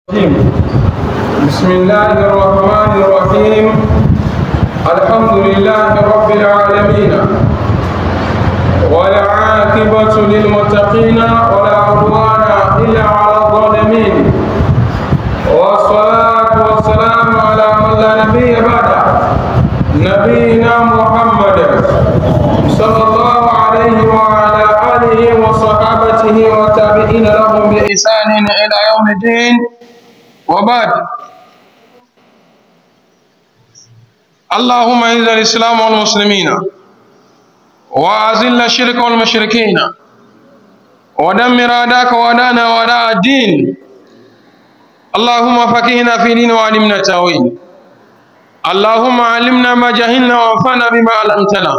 بسم الله الرحمن الرحيم الحمد لله رب العالمين والعاقبة للمتقين ولا عدوان إلا على الظالمين والصلاة والسلام على من لا نبي بعده نبينا محمد صلى الله عليه وعلى آله وصحابته والتابعين لهم بإحسان إلى يوم الدين وبعد. اللهم اعز الاسلام والمسلمين واذل الشرك والمشركين ودمر اعداءك واعداءنا واعداء الدين. اللهم فقهنا في دين وعلمنا التاويل. اللهم علمنا ما جهلنا وانفعنا بما علمتنا.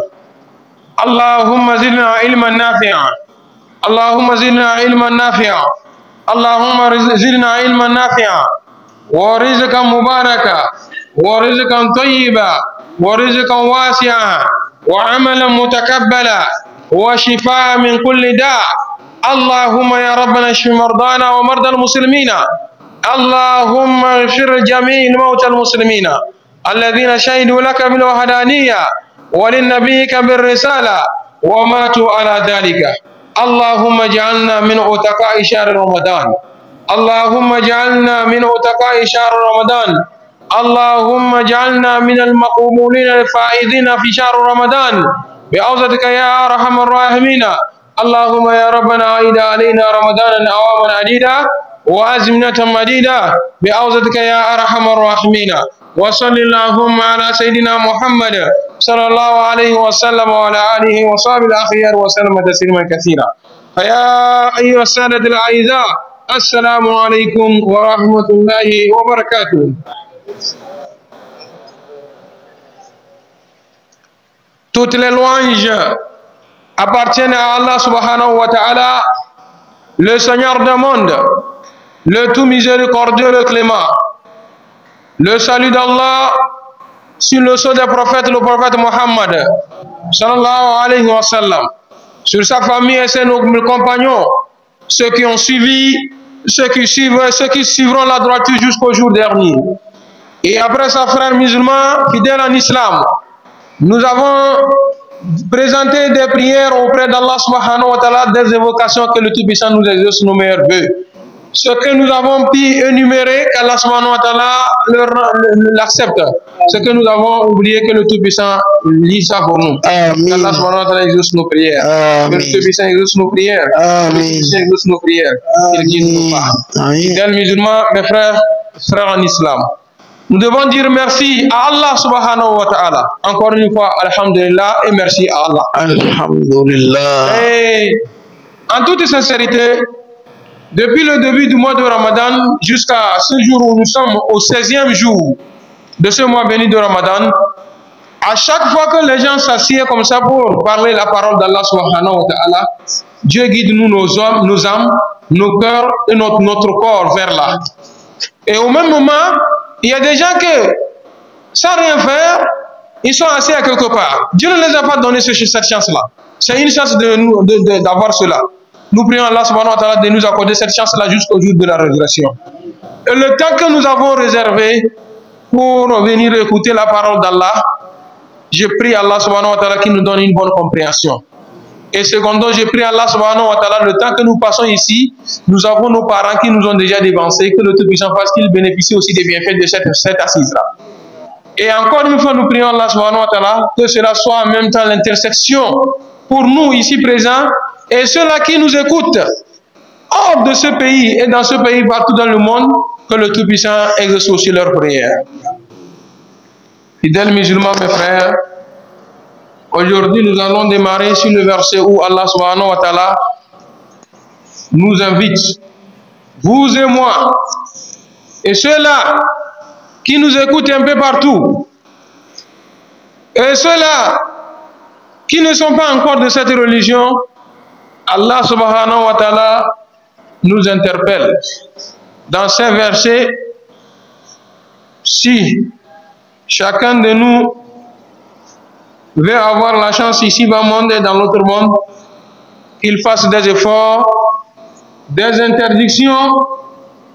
اللهم زدنا علما نافعا. اللهم زدنا علما نافعا. اللهم زدنا علما نافعا ورزقا مباركا ورزقا طيبا ورزقا واسعا وعملا متقبلا وشفاء من كل داء. اللهم يا ربنا اشف مرضانا ومرضى المسلمين. اللهم اغفر جميع موتى المسلمين الذين شهدوا لك بالوحدانية ولنبيك بالرسالة وماتوا على ذلك. اللهم اجعلنا من عتقاء شهر رمضان. اللهم اجعلنا من عتقاء شهر رمضان. اللهم اجعلنا من المقبولين الفائزين في شهر رمضان بعوزتك يا ارحم الراحمين. اللهم يا ربنا عيد علينا رمضان اعواما عديده وازمنه مديده بعوزتك يا ارحم الراحمين. وصل اللهم على سيدنا محمد صلى الله عليه وسلم وعلى آله وصحبه الأخيار وسلم تسليما كثيرا. فيا أيها السادة الأعزاء السلام عليكم ورحمة الله وبركاته. Toutes les louanges appartiennent à Allah subhanahu wa ta'ala, le Seigneur du monde, le tout miséricordieux, le clément. Le salut d'Allah sur le sceau des prophètes, le prophète Mohammed sallallahu alayhi wa sallam, sur sa famille et ses compagnons, ceux qui ont suivi, ceux qui suivent, ceux qui suivront la droiture jusqu'au jour dernier. Et après ça, frères musulmans fidèles en islam, nous avons présenté des prières auprès d'Allah subhanahu wa ta'ala, des évocations que le Tout-Puissant nous exauce nos meilleurs vœux. Ce que nous avons pu énumérer, qu'Allah subhanahu wa ta'ala l'accepte. Ce que nous avons oublié, que le Tout-Puissant lit ça pour nous. Qu'Allah subhanahu wa ta'ala exauce nos prières. Que le Tout-Puissant exauce nos prières. Que le Tout-Puissant exauce nos prières. Qu'il guide nos pas. Fidèles musulmans, mes frères en islam, nous devons dire merci à Allah subhanahu wa ta'ala. Encore une fois, alhamdulillah, et merci à Allah. Alhamdulillah. Et en toute sincérité, depuis le début du mois de Ramadan jusqu'à ce jour où nous sommes au 16e jour de ce mois béni de Ramadan, à chaque fois que les gens s'assiedent comme ça pour parler la parole d'Allah subhanahu wa ta'ala, Dieu guide nous, nos hommes, nos âmes, nos cœurs et notre corps vers là. Et au même moment, il y a des gens que, sans rien faire, ils sont assis à quelque part. Dieu ne les a pas donné cette chance-là. C'est une chance d'avoir cela. Nous prions Allah subhanahu wa ta'ala de nous accorder cette chance-là jusqu'au jour de la résurrection. Et le temps que nous avons réservé pour venir écouter la parole d'Allah, je prie Allah subhanahu wa ta'ala qui nous donne une bonne compréhension. Et secondo, je prie Allah subhanahu wa ta'ala, le temps que nous passons ici, nous avons nos parents qui nous ont déjà dévancés, que le Tout-Puissant fasse qu'ils bénéficient aussi des bienfaits de cette assise-là. Et encore une fois, nous prions Allah subhanahu wa ta'ala que cela soit en même temps l'intercession pour nous ici présents et ceux-là qui nous écoutent hors de ce pays et dans ce pays partout dans le monde, que le Tout-Puissant exauce aussi leurs prières. Fidèles musulmans, mes frères, aujourd'hui nous allons démarrer sur le verset où Allah subhanahu wa ta'ala nous invite, vous et moi, et ceux-là qui nous écoutent un peu partout, et ceux-là qui ne sont pas encore de cette religion, Allah subhanahu wa ta'ala nous interpelle dans ces versets. Si chacun de nous veut avoir la chance ici dans le monde et dans l'autre monde, qu'il fasse des efforts, des interdictions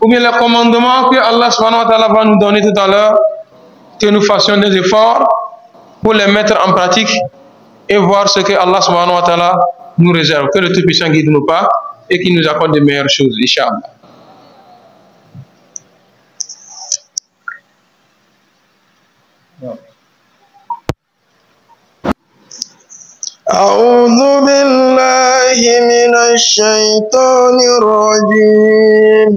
ou bien les commandements que Allah subhanahu wa ta'ala va nous donner tout à l'heure, que nous fassions des efforts pour les mettre en pratique et voir ce que Allah subhanahu wa ta'ala nous réserve. Que le Tout-Puissant guide nos pas et qu'il nous accorde de meilleures choses, Inch'Allah. أعوذ بالله من الشيطان الرجيم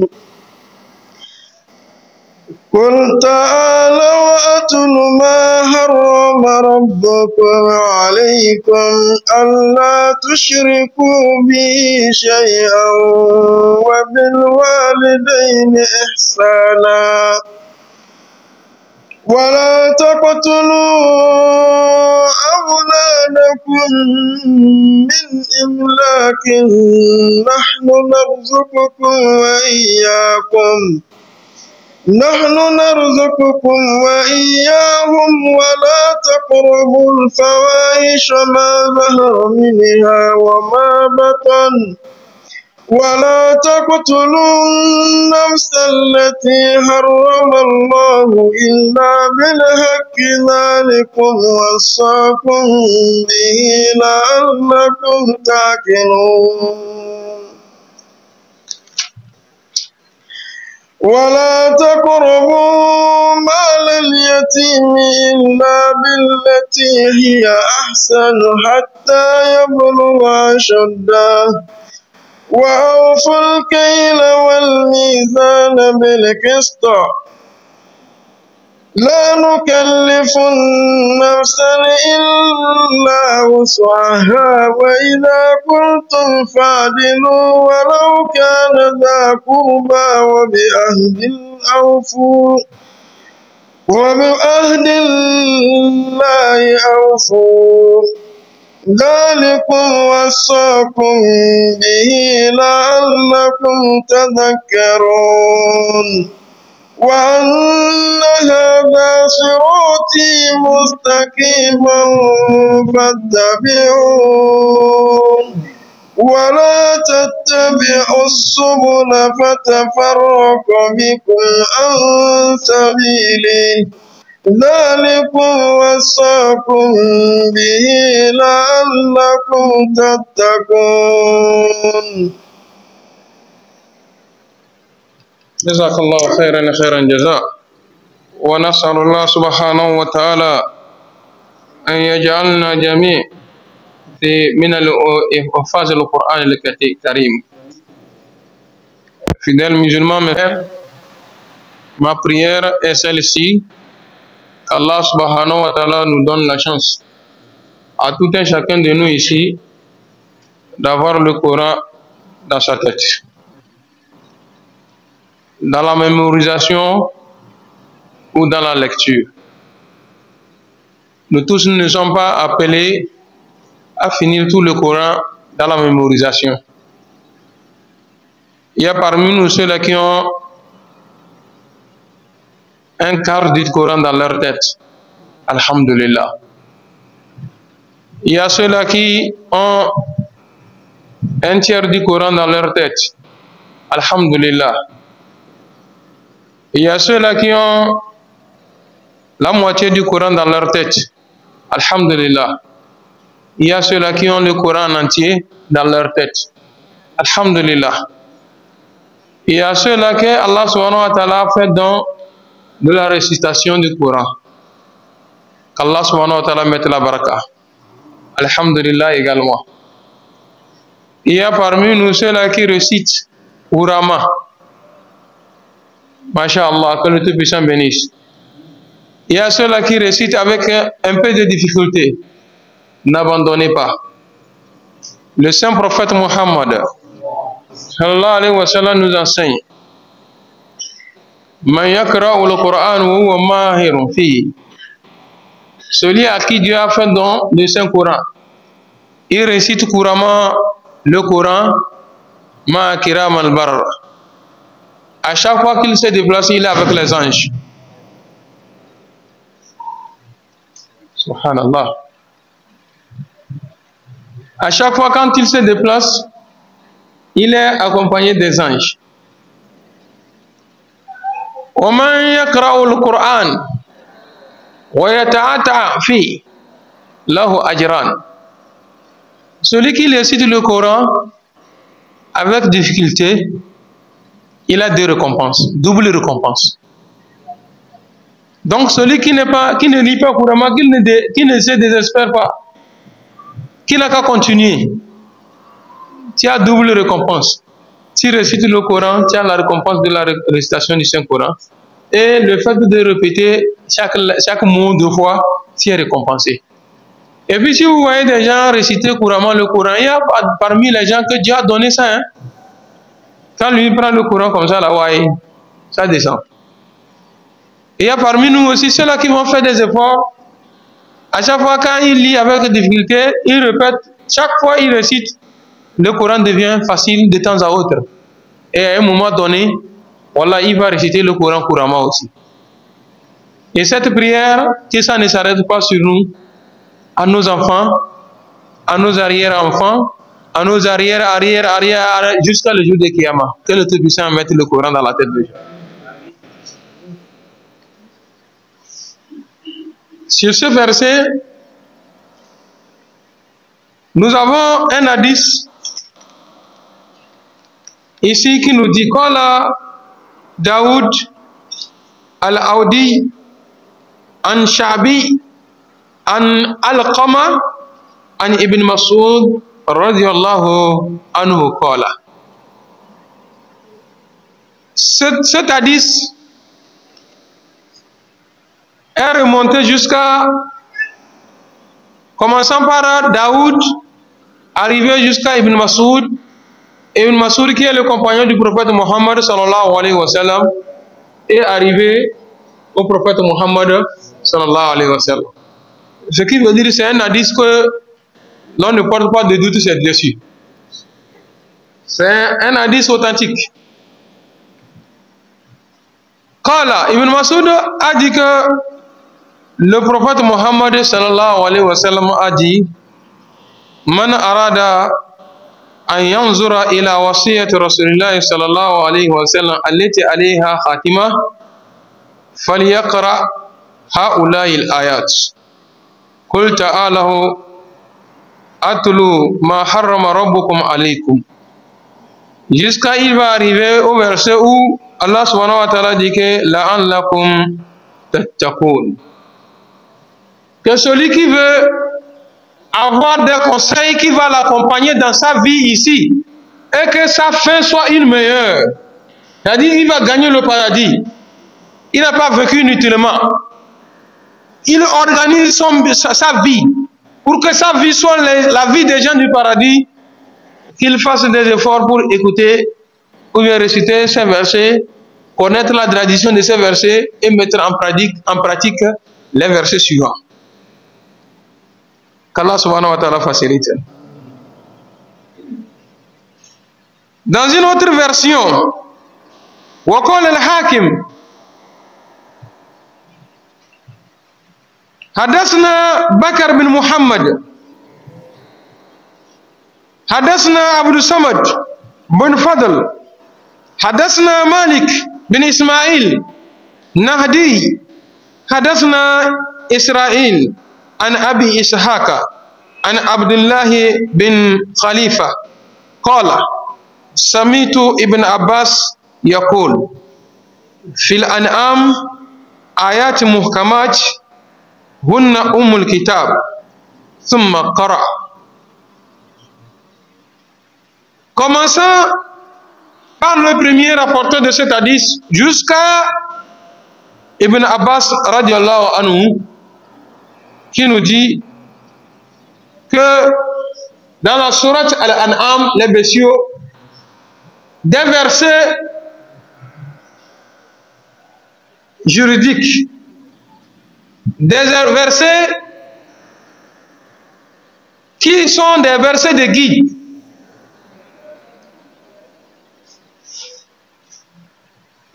قل تعالوا أتل ما حرم ربكم عليكم ألا تشركوا به شيئا وبالوالدين إحسانا ولا تقتلوا أولادكم من إملاق نحن نرزقكم وإياهم ولا تقربوا الفواحش ما ظهر منها وما بطن ولا تقتلوا النفس التي حرم الله إلا بالحق ذلكم وصاكم به لعلكم تعقلون ولا تقربوا مال اليتيم إلا بالتي هي أحسن حتى يبلغ أشده وأوفوا الكيل والميزان بالقسط لا نكلف نفسا إلا وسعها وإذا قلتم فاعدلوا ولو كان ذا قربى وبعهد الله أوفوا ذلكم وصاكم به لعلكم تذكرون وأن هذا صراطي مستقيما فاتبعوه ولا تتبعوا السبل فتفرق بكم عن سبيله ذلكم وصاكم به لعلكم تتقون. جزاك الله خيرا جزاء ونسأل الله سبحانه وتعالى أن يجعلنا جميع من الحفاظ القرآن الكريم. Fidèles musulmans, mes frères, ma prière est celle-ci. Allah subhanahu wa ta'ala nous donne la chance à tout un chacun de nous ici d'avoir le Coran dans sa tête. Dans la mémorisation ou dans la lecture. Nous tous ne sommes pas appelés à finir tout le Coran dans la mémorisation. Il y a parmi nous ceux-là qui ont un quart du Coran dans leur tête. Alhamdulillah. Il y a ceux-là qui ont un tiers du Coran dans leur tête. Alhamdulillah. Il y a ceux-là qui ont la moitié du Coran dans leur tête. Alhamdulillah. Il y a ceux-là qui ont le Coran en entier dans leur tête. Alhamdulillah. Il y a ceux-là que Allah subhanahu wa ta'ala a fait don de la récitation du Coran. Qu'Allah subhanahu wa ta'ala mette la baraka. Alhamdulillah également. Il y a parmi nous ceux-là qui récitent couramment. Masha'Allah, que le Tout-Puissant bénisse. Il y a ceux-là qui récitent avec un peu de difficulté. N'abandonnez pas. Le saint prophète Muhammad sallallahu alayhi wa sallam nous enseigne: Man yakra'u al-Qur'an wa huwa mahirun fihi. Celui à qui Dieu a fait don du Saint-Coran, il récite couramment le Coran ma kiram al-barr. À chaque fois qu'il s'est déplacé, il est avec les anges. Subhanallah. À chaque fois quand il se déplace, il est accompagné des anges. ومن يقرأ القرآن ويتعتع فيه له أجران. Celui qui récite le Coran avec difficulté, il a deux récompenses, double récompense. Donc celui qui ne lit pas couramment, qui ne se désespère pas, qui n'a qu'à continuer, tu as double récompense. Tu récites le Coran, tu as la récompense de la récitation du Saint-Coran. Et le fait de répéter chaque mot deux fois, tu es récompensé. Et puis si vous voyez des gens réciter couramment le Coran, il y a parmi les gens que Dieu a donné ça. Hein? Quand lui prend le Coran comme ça, là, ouais, ça descend. Et il y a parmi nous aussi ceux-là qui vont faire des efforts. À chaque fois quand il lit avec difficulté, il répète, chaque fois il récite, le Coran devient facile de temps à autre. Et à un moment donné, voilà, il va réciter le Coran couramment aussi. Et cette prière, que ça ne s'arrête pas sur nous, à nos enfants, à nos arrière-enfants, à nos arrière, jusqu'à le jour de Kiyama. Que le Tout-Puissant mette le Coran dans la tête de Dieu. Sur ce verset, nous avons un hadith ici qui nous dit Qala Daoud al-Audi an Shabi an Al-Qama an Ibn Mas'ud radiyallahu anhu qala. Cet hadith est remonté jusqu'à, commençant par Daoud, arrivé jusqu'à Ibn Mas'ud. Ibn Mas'ud, qui est le compagnon du prophète Mohammed sallallahu alayhi wa sallam, est arrivé au prophète Mohammed sallallahu alayhi wa sallam. Ce qui veut dire que c'est un hadith que l'on ne porte pas de doute dessus. C'est un hadith authentique. Qala, Ibn Mas'ud a dit que le prophète Mohammed sallallahu alayhi wa sallam a dit Man arada an yanzura ila wasiyati Rasulillah sallallahu alayhi wa sallam allati alayha khatima falyaqra haula'i al-ayat. Qul ta'alahu atlu ma harrama rabbukum alaykum. Jusqu'à il va arriver au verset où Allah subhanahu wa ta'ala dit que la'allakum tattaqun. Que celui qui veut avoir des conseils qui va l'accompagner dans sa vie ici et que sa fin soit une meilleure, c'est-à-dire il va gagner le paradis, il n'a pas vécu inutilement, il organise sa vie pour que sa vie soit la vie des gens du paradis, qu'il fasse des efforts pour écouter ou bien réciter ces versets, connaître la tradition de ces versets et mettre en pratique les versets suivants. Qu'Allah subhanahu wa ta'ala facilite. Dans une autre version, وقال الحاكم حدثنا بكر بن محمد حدثنا عبد الصمد بن فضل حدثنا مالك بن إسماعيل نهدي حدثنا إسرائيل عن أبي إسحاق عن عبد الله بن خليفة قال سمعت ابن عباس يقول في الأنعام آيات محكمات هن أم الكتاب ثم قرأ. Commençant par le premier rapporteur de cet hadith jusqu'à Ibn Abbas radiallahu anhu, qui nous dit que dans la sourate Al-An'am, les bestiaux, des versets juridiques, des versets qui sont des versets de guide.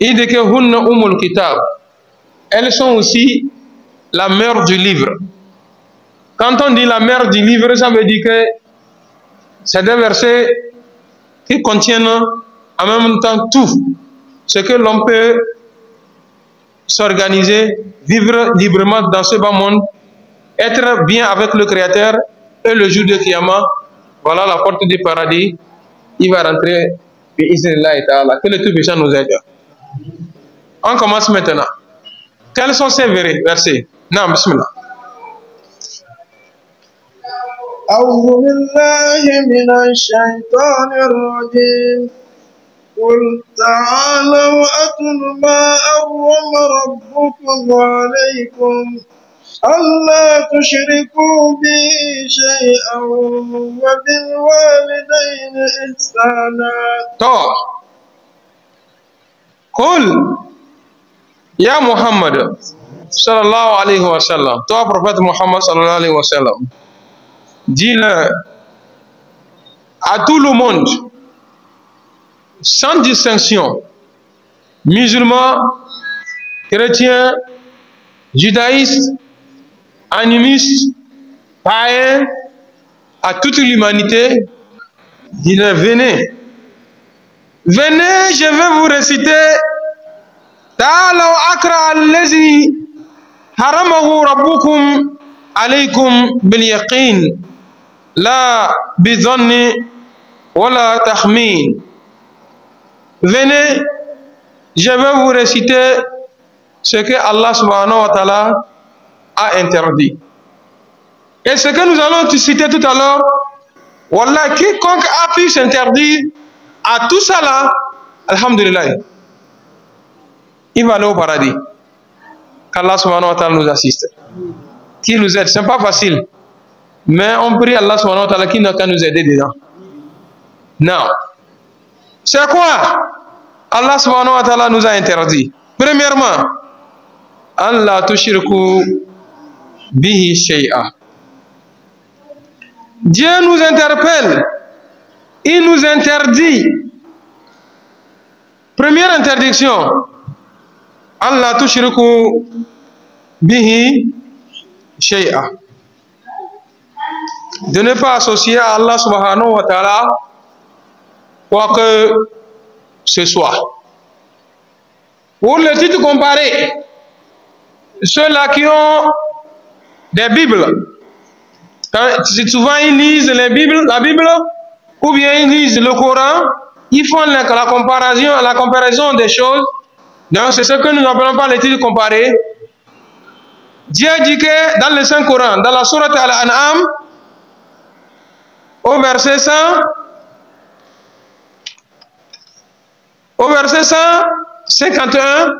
Il dit que Hunna Umul Kitab, elles sont aussi la mère du livre. Quand on dit la mère du livre, ça veut dire que c'est des versets qui contiennent en même temps tout ce que l'on peut s'organiser, vivre librement dans ce bas monde, être bien avec le Créateur, et le jour de Kiyama, voilà la porte du paradis, il va rentrer, et que le Tout-Puissant nous aide. On commence maintenant. Quels sont ces versets? Non, bismillah. أعوذ بالله من الشيطان الرجيم قل تعالوا أتل ما حرم ربكم عليكم ألا تشركوا به شيئا وبالوالدين إحسانا. قل يا محمد صلى الله عليه وسلم, toi prophète Muhammad sallallahu alayhi wa sallam, dis-le à tout le monde, sans distinction, musulmans, chrétiens, judaïstes, animistes, païens, à toute l'humanité, dis-le, venez, je vais vous réciter Ta'alaw akra allazi haramahu rabbukum alaykum bil yaqin la bidhanni wala takhmin. Venez, je vais vous réciter ce que Allah subhanahu wa ta'ala a interdit. Et ce que nous allons citer tout à l'heure, wallah, quiconque a pu s'interdire à tout ça là, alhamdulillah, il va aller au paradis. Qu'Allah subhanahu wa ta'ala nous assiste, qui nous aide. Ce n'est pas facile, mais on prie Allah subhanahu wa ta'ala qui n'a qu'à nous aider dedans. Non. C'est quoi Allah subhanahu wa ta'ala nous a interdit? Premièrement, Allah tushriku bihi shay'a. Dieu nous interpelle, il nous interdit. Première interdiction, Allah tushriku bihi shay'a. De ne pas associer à Allah subhanahu wa ta'ala quoi que ce soit. Pour le titre comparé, ceux-là qui ont des Bibles, souvent ils lisent la Bible, ou bien ils lisent le Coran, ils font la comparaison des choses. Donc c'est ce que nous n'appelons pas les titres comparés. Dieu dit que dans le Saint-Coran, dans la sourate Al-An'am, au verset 151,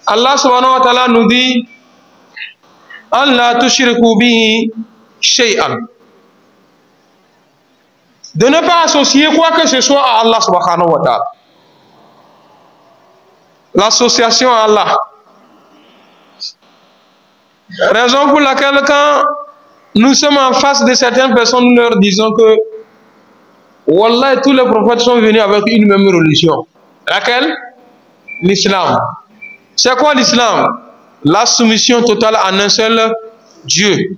Allah subhanahu wa ta'ala nous dit Allah tushriku bihi shay'an. De ne pas associer quoi que ce soit à Allah subhanahu wa ta'ala. L'association à Allah. Raison pour laquelle quand nous sommes en face de certaines personnes, nous leur disons que wallah, tous les prophètes sont venus avec une même religion. Laquelle? L'islam. C'est quoi l'islam? La soumission totale en un seul Dieu,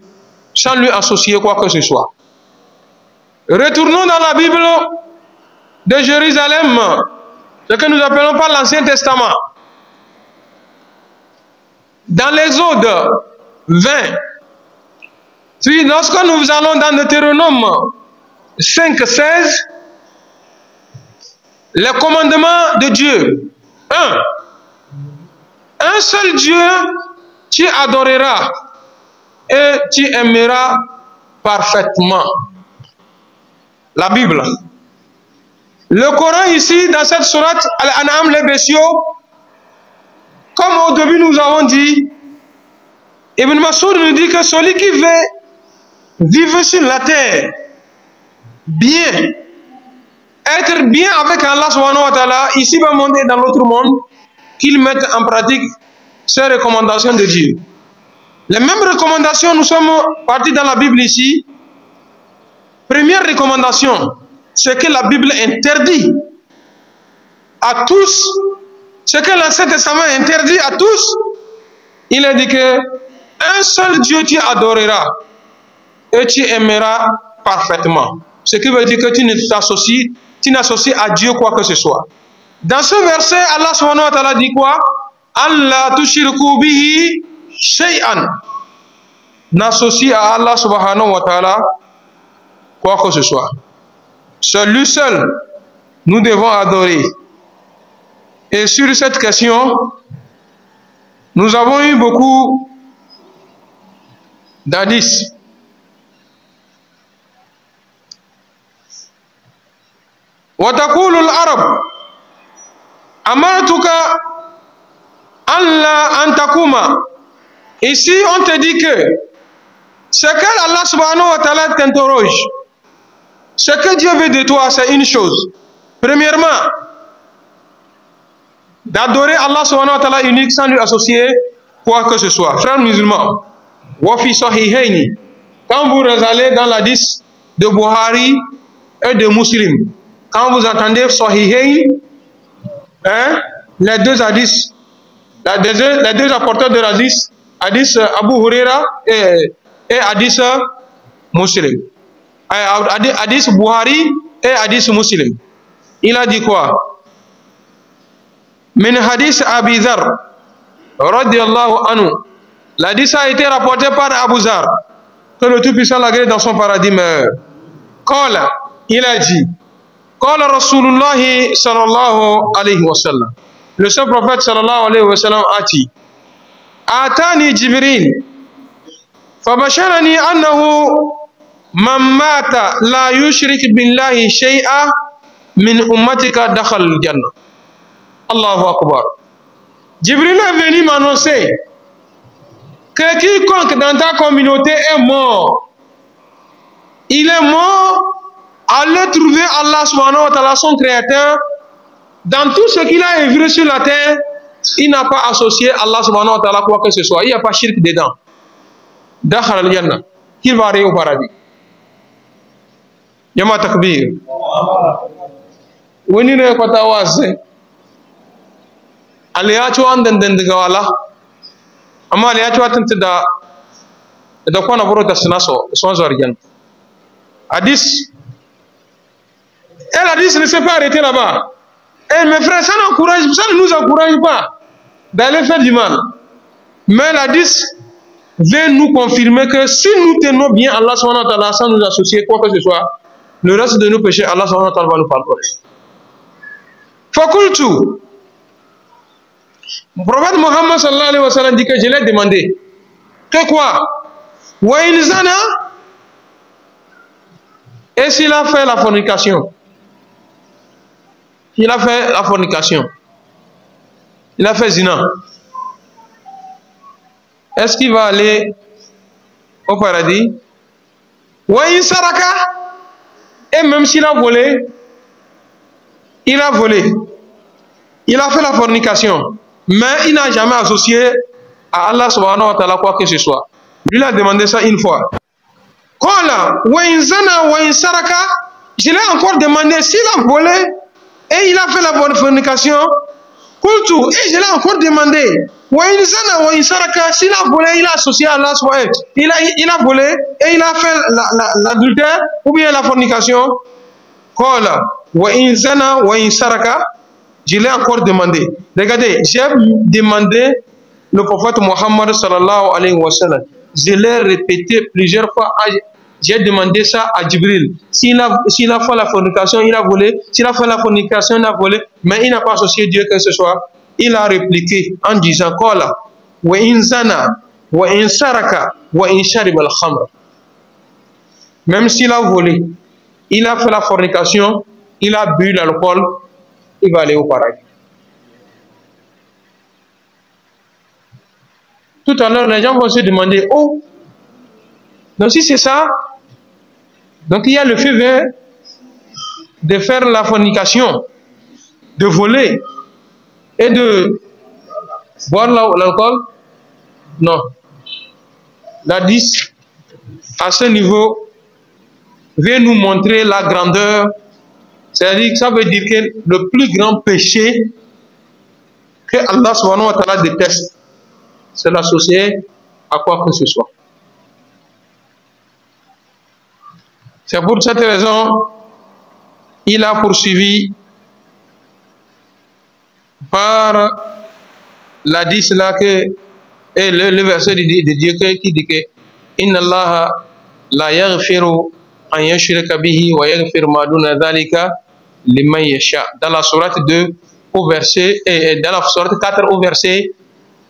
sans lui associer quoi que ce soit. Retournons dans la Bible de Jérusalem, ce que nous appelons par l'Ancien Testament. Dans l'Exode 20, puis lorsque nous allons dans Deutéronome 5:16, les commandements de Dieu. Un seul Dieu, tu adoreras et tu aimeras parfaitement. La Bible. Le Coran ici, dans cette sourate Al-An'am, les bestiaux, comme au début nous avons dit, Ibn Mas'ud nous dit que celui qui veut vivre sur la terre, bien, être bien avec Allah subhanahu wa ta'ala, ici va monter dans l'autre monde, qu'il mette en pratique ces recommandations de Dieu. Les mêmes recommandations, nous sommes partis dans la Bible ici. Première recommandation, c'est que la Bible interdit à tous, ce que l'Ancien Testament interdit à tous. Il a dit que un seul Dieu tu adoreras et tu aimeras parfaitement. Ce qui veut dire que tu n'associes à Dieu quoi que ce soit. Dans ce verset, Allah subhanahu wa ta'ala dit quoi? Allah tushriku bihi shay'an. N'associe à Allah subhanahu wa ta'ala quoi que ce soit. C'est lui seul nous devons adorer. Et sur cette question, nous avons eu beaucoup d'hadiths. وتقول العرب أمرتك ألا أن تقوم. Ici on te dit que ce que Allah subhanahu wa ta'ala t'interroge, ce que Dieu veut de toi, c'est une chose. Premièrement, d'adorer Allah subhanahu wa ta'ala unique sans lui associer quoi que ce soit. Frères musulmans, wafi sahihaini, quand vous allez dans l'hadith de Bukhari et de Muslim, quand vous entendez sahihain, hein, les deux hadiths, les deux apporteurs de l'hadith, hadith Abu Huraira et hadith Muslim, hadith Bukhari et hadith Muslim, il a dit quoi? Min hadith Abi Dhar radiyallahu anhu. L'hadith a été rapporté par Abu Dhar, que le Tout-Puissant l'a gré dans son paradis meurt. Qala, il a dit, Qala Rasulullah sallallahu alayhi wa sallam. Le saint prophète sallallahu alayhi wa sallam a dit, Atani Jibril fabasharani annahu man mata la yushrik billahi shay'a min ummatika dakhal al-jannah. Allahu Akbar. Jibril est venu m'annoncer que quiconque dans ta communauté est mort, il est mort, allez trouver Allah subhanahu wa ta'ala, son créateur, dans tout ce qu'il a œuvré sur la terre, il n'a pas associé Allah subhanahu wa ta'ala quoi que ce soit, il n'y a pas shirk dedans. Dakhal al-jannah, qu'il va aller au paradis. Yama takbir. Wani ne kwata wase. Aliyacho andan dendiga wala. Amma aliyacho atinte da kwana buru da sinaso son zorgen. Hadith. Et l'hadith ne s'est pas arrêté là-bas. Et mes frères, ça ne nous encourage pas d'aller faire du mal. Mais l'hadith vient nous confirmer que si nous tenons bien Allah subhanahu wa ta'ala sans nous associer quoi que ce soit, le reste de nos péchés, Allah subhanahu wa ta'ala va nous pardonner. Fakultu. Le prophète Mohammed sallallahu alayhi wa sallam dit que je l'ai demandé. Que quoi? Wa in zana. Et s'il a fait la fornication? Il a fait la fornication. Il a fait zina. Est-ce qu'il va aller au paradis? Wa in saraka. Et même s'il a volé, il a volé. Il a fait la fornication. Mais il n'a jamais associé à Allah subhanahu wa ta'ala quoi que ce soit. Lui il a demandé ça une fois. Qala wa in zana wa in saraka. Je l'ai encore demandé s'il a volé et il a fait la fornication. Qultu, et je l'ai encore demandé. Wa in zana wa in saraka. S'il a volé, il a associé à Allah subhanahu wa ta'ala. Il a volé et il a fait l'adultère ou bien la fornication. Qala wa in zana wa in saraka. Je l'ai encore demandé. Regardez, j'ai demandé le prophète Mohammed sallallahu alayhi wa sallam. Je l'ai répété plusieurs fois. J'ai demandé ça à Jibril. S'il a fait la fornication, il a volé. S'il a fait la fornication, il a volé. Mais il n'a pas associé Dieu que ce soit. Il a répliqué en disant Qala wa in zana wa in saraka wa in shariba al-khamr. Même s'il a volé, il a fait la fornication, il a bu l'alcool, il va aller au paradis. Tout à l'heure, les gens vont se demander, oh, donc si c'est ça, donc il y a le fait vert de faire la fornication, de voler et de boire l'alcool. Non. L'hadith, à ce niveau, vient nous montrer la grandeur. C'est-à-dire que ça veut dire que le plus grand péché que Allah subhanahu wa ta'ala déteste, c'est l'associer à quoi que ce soit. C'est pour cette raison, il a poursuivi par l'a dit cela que, et le verset de Dieu qui dit que Inna Allah la yaghfiru an yushraka bihi wa yaghfiru ma duna dhalika liman yasha. Dans la sourate 2 au verset, et dans la sourate 4 au verset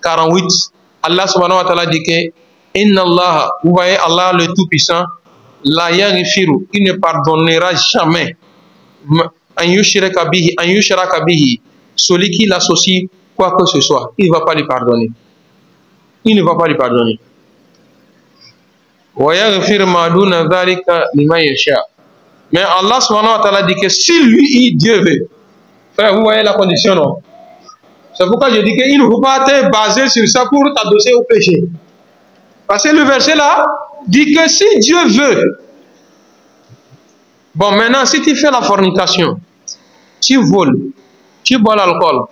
48, Allah subhanahu wa ta'ala dit que Inna Allah, vous voyez Allah le Tout-Puissant, la yaghfiru, il ne pardonnera jamais an yushraka bihi, celui qui l'associe quoi que ce soit, il ne va pas lui pardonner. Il ne va pas lui pardonner. Mais Allah subhanahu wa ta'ala dit que si lui, Dieu veut, frère, vous voyez la condition, non? C'est pourquoi je dis qu'il ne faut pas te baser sur ça pour t'adosser au péché. Parce que le verset là dit que si Dieu veut, bon maintenant si tu fais la fornication, tu voles, tu bois l'alcool,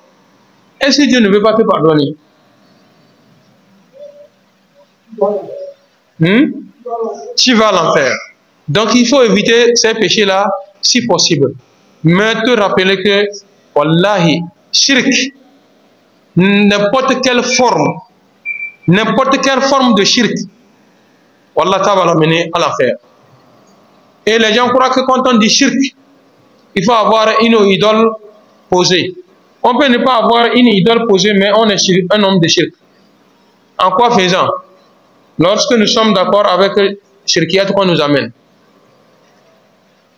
et si Dieu ne veut pas te pardonner? Tu vas à l'enfer. Donc il faut éviter ces péchés-là si possible. Mais te rappeler que, wallahi, shirk, n'importe quelle forme de shirk, wallah, ça va l'amener à l'enfer. Et les gens croient que quand on dit shirk, il faut avoir une idole posée. On peut ne pas avoir une idole posée, mais on est un homme de shirk. En quoi faisant? Lorsque nous sommes d'accord avec le shirkiyat qu'on nous amène.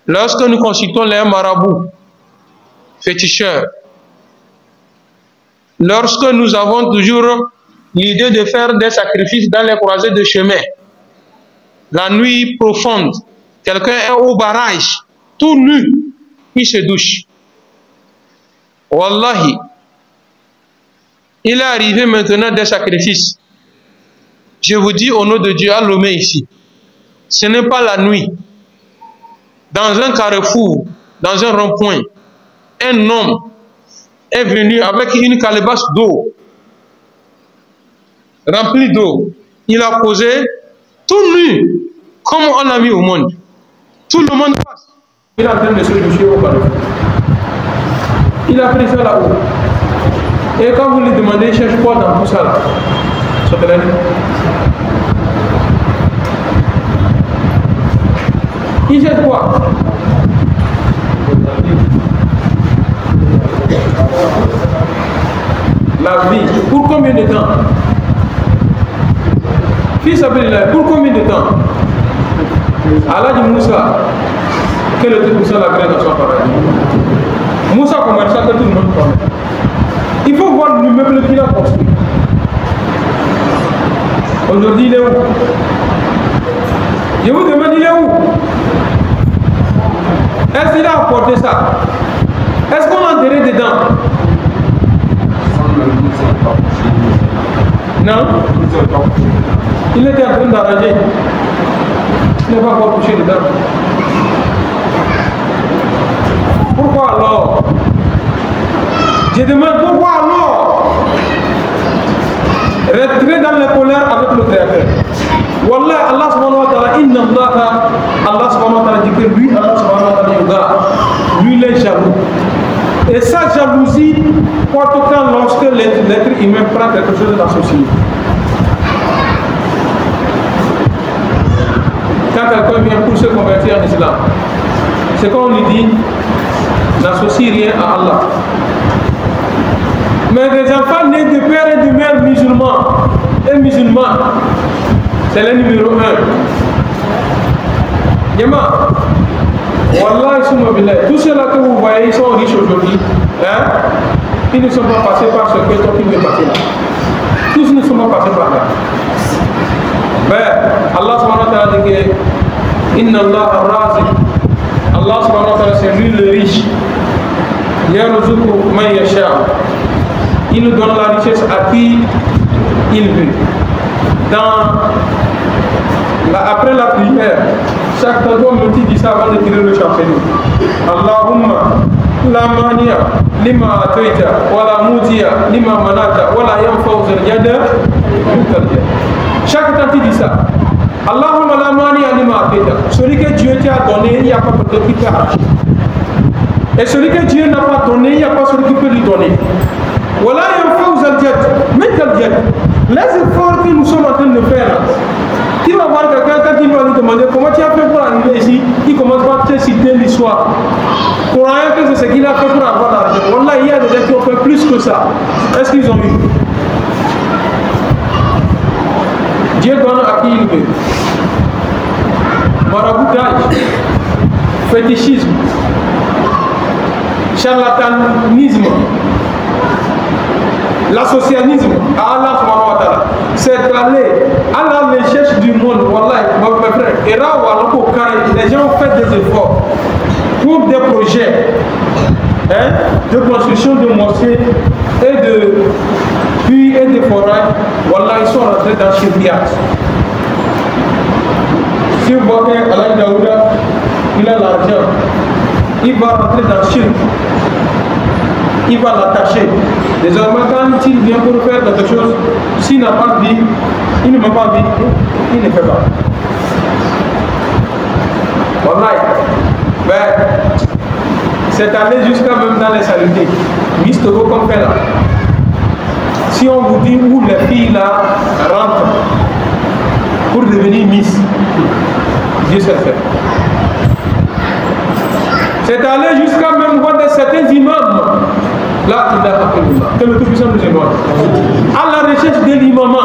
Lorsque nous consultons les marabouts, féticheurs, lorsque nous avons toujours l'idée de faire des sacrifices dans les croisées de chemin, la nuit profonde, quelqu'un est au barrage, tout nu, il se douche. Wallahi, il est arrivé maintenant des sacrifices. Je vous dis au nom de Dieu, à Lomé ici, ce n'est pas la nuit. Dans un carrefour, dans un rond-point, un homme est venu avec une calebasse d'eau, remplie d'eau. Il a posé tout nu, comme on l'a mis au monde. Tout le monde passe. Il est en train de se doucher au carrefour. Il a pris ça là-haut. Et quand vous lui demandez, il cherche quoi dans tout ça là? Il cherche quoi? La vie. Pour combien de temps? Fils Abdullah, pour combien de temps? Allah dit Moussa, quel était Moussa la graine dans son paradis? Moussa commerçant que tout le monde connaît. Il faut voir l'immeuble qu'il a construit. Aujourd'hui, il est où? Je vous demande, il est où? Est-ce qu'il a apporté ça? Est-ce qu'on l'a enterré dedans? Non? Il était en train d'arranger. Il n'est pas encore touché dedans. Pourquoi alors? Je demande pourquoi alors? Rentrer dans la colère avec le Créateur. Wallah, Allah subhanahu wa ta'ala, inna Allah subhanahu wa ta'ala dit que lui, Allah subhanahu wa ta'ala, lui, il est jaloux. Et sa jalousie porte quand lorsque l'être humain prend quelque chose d'associé. Quand quelqu'un vient pour se convertir en islam, c'est qu'on lui dit, n'associe rien à Allah. Mais des enfants nés de père et de mère musulmans et musulmans, c'est le numéro 1. Yama, Wallah, tous ceux-là que vous voyez, ils sont riches aujourd'hui. Hein? Ils ne sont pas passés par ce que toi tu veux passer là. Tous ne sont pas passés par là. Mais Allah subhanahu wa ta'ala dit que Inna Allah ar-Razi. Allah subhanahu wa ta'ala, c'est lui le riche. Yarzuqu man yasha. Il nous donne la richesse à qui il veut. Après la prière, chaque fois me dit ça avant de tirer le champignon. Allahumma la mania lima atoita wala mutia lima manata wala yanfa'u zal yada. Chaque fois tu dis ça. Allahumma la mania lima atoita. Celui que Dieu t'a donné, il n'y a pas peut-être qui t'a arraché. Et celui que Dieu n'a pas donné, il n'y a pas celui qui peut lui donner. Voilà, il y a un faux jet. Mais quel jet? Les efforts que nous sommes en train de faire là. Tu vas voir quelqu'un quand il va lui demander comment tu as fait pour arriver ici, il commence par te citer l'histoire. Croyant que c'est ce qu'il a fait pour avoir l'argent. Voilà, il y a des gens qui ont fait plus que ça. Est-ce qu'ils ont eu? Dieu donne à qui il veut. Maraboutage, fétichisme, charlatanisme, l'associanisme, Allah subhanahu wa ta'ala, c'est aller à la recherche du monde. Wallah, mes frères, et là, les gens ont fait des efforts pour des projets de construction de mosquées et de puits et de forages. Wallah, ils sont rentrés dans Chirbiat. Si vous voyez Alain Daouda, il a l'argent, il va rentrer dans Chirb. Il va l'attacher. Désormais, quand il vient pour faire quelque chose, s'il n'a pas envie, il ne m'a pas envie, il ne fait pas. Voilà. Ben, c'est allé jusqu'à même dans les salutés. Miss Togo comme fait là. Si on vous dit où les filles là rentrent pour devenir Miss, Dieu sait faire. C'est allé jusqu'à même voir certains imams. Là, il a appelé l'imam. Que le Tout-Puissant nous éloigne. À la recherche de l'imam.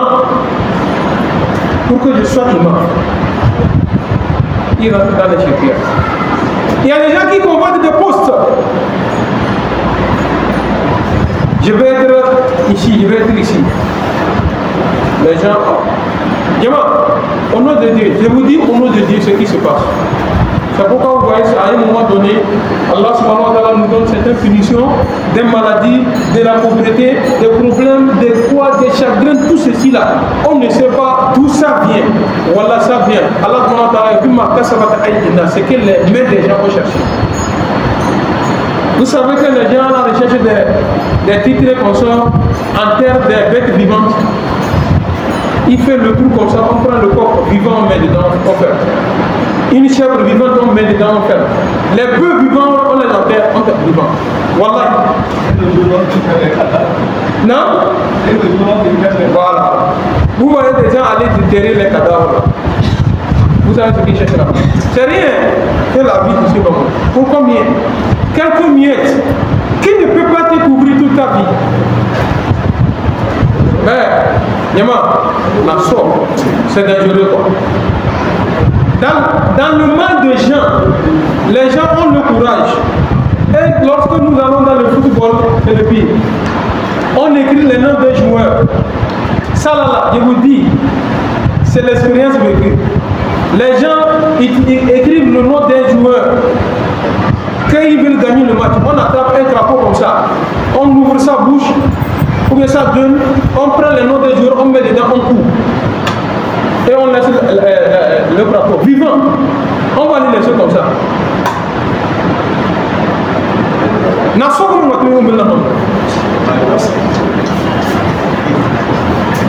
Pour que je sois imam. Il rentre dans les chefs. Il y a des gens qui convoitent des postes. Je vais être ici, je vais être ici. Les gens. Au nom de Dieu, je vous dis au nom de Dieu ce qui se passe. C'est pourquoi vous voyez à un moment donné, Allah subhanahu wa ta'ala nous donne certaines punitions, des maladies, de la pauvreté, des problèmes, des quoi, des chagrins, tout ceci là. On ne sait pas d'où ça vient. Voilà, ça vient. Allah subhanahu wa ta'ala, c'est que les mains des gens vont chercher. Vous savez que les gens à la recherche des titres comme ça, en terre des bêtes vivantes, il fait le trou comme ça, on prend le corps vivant, on met dedans, on fait. Une chèvre vivante, on met dedans, on fait. Les bœufs vivants, on les enterre, on fait vivant. Wallah. Non? Voilà. Vous voyez des gens aller déterrer les cadavres là. Vous savez ce qu'ils cherchent là? C'est rien que la vie de ce moment. Pour combien? Quelques miettes qui ne peut pas te couvrir toute ta vie. Mais, Yama, la sorte, c'est dangereux quoi. Dans le mal des gens, les gens ont le courage. Et lorsque nous allons dans le football, c'est le pire. On écrit les noms des joueurs. Ça là, je vous dis, c'est l'expérience vécue. Les gens écrivent le nom des joueurs. Quand ils veulent gagner le match, on attrape un drapeau comme ça. On ouvre sa bouche, ou bien ça donne, on prend les noms des joueurs, on met dedans, on coupe. Et on laisse le drapeau vivant. On va les laisser comme ça.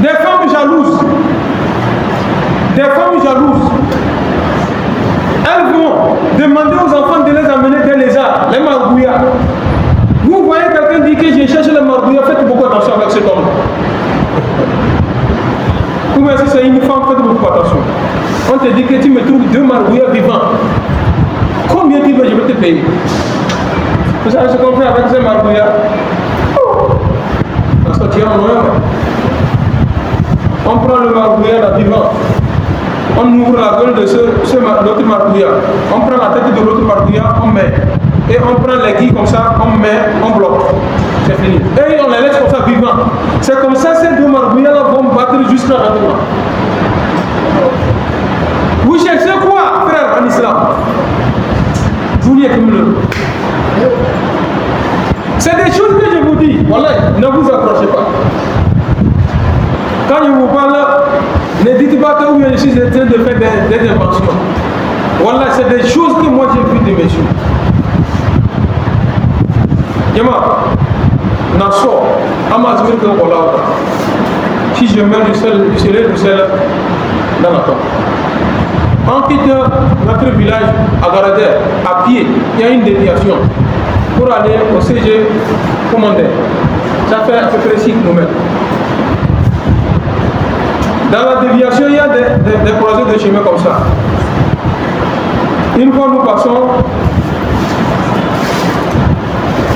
Des femmes jalouses. Des femmes jalouses. Elles vont demander aux enfants de les amener des lézards, les margouillards. Vous voyez quelqu'un dire que j'ai cherché les margouillards, faites beaucoup attention avec cet homme. Ou bien si c'est une femme, faites beaucoup attention. On te dit que tu me trouves 2 margouillards vivants. Combien tu veux, je vais te payer. Vous savez ce qu'on fait avec ces margouillards? Parce que tu es en noir. On prend le margouillard vivant. On ouvre la gueule de l'autre margouillard. On prend la tête de l'autre margouillard, on met. Et on prend les guilles comme ça, on met, on bloque. C'est fini. Et on les laisse comme ça vivants. C'est comme ça ces 2 margouillards vont battre jusqu'à maintenant. Vous cherchez quoi, frère, en islam? Vous n'y êtes que le. C'est des choses que je vous dis. Voilà, ne vous approchez pas. Quand je vous parle, ne dites pas que oui, je suis en train de faire des inventions. Voilà, c'est des choses que moi j'ai vu de mes yeux. Yama, Nassau, Amazon, si je mets du sel dans la tombe. On quitte notre village à Garadère, à pied, il y a une déviation pour aller au CG commandé. Ça fait à peu près 6 km. Dans la déviation, il y a des croisées de chemin comme ça. Une fois nous passons,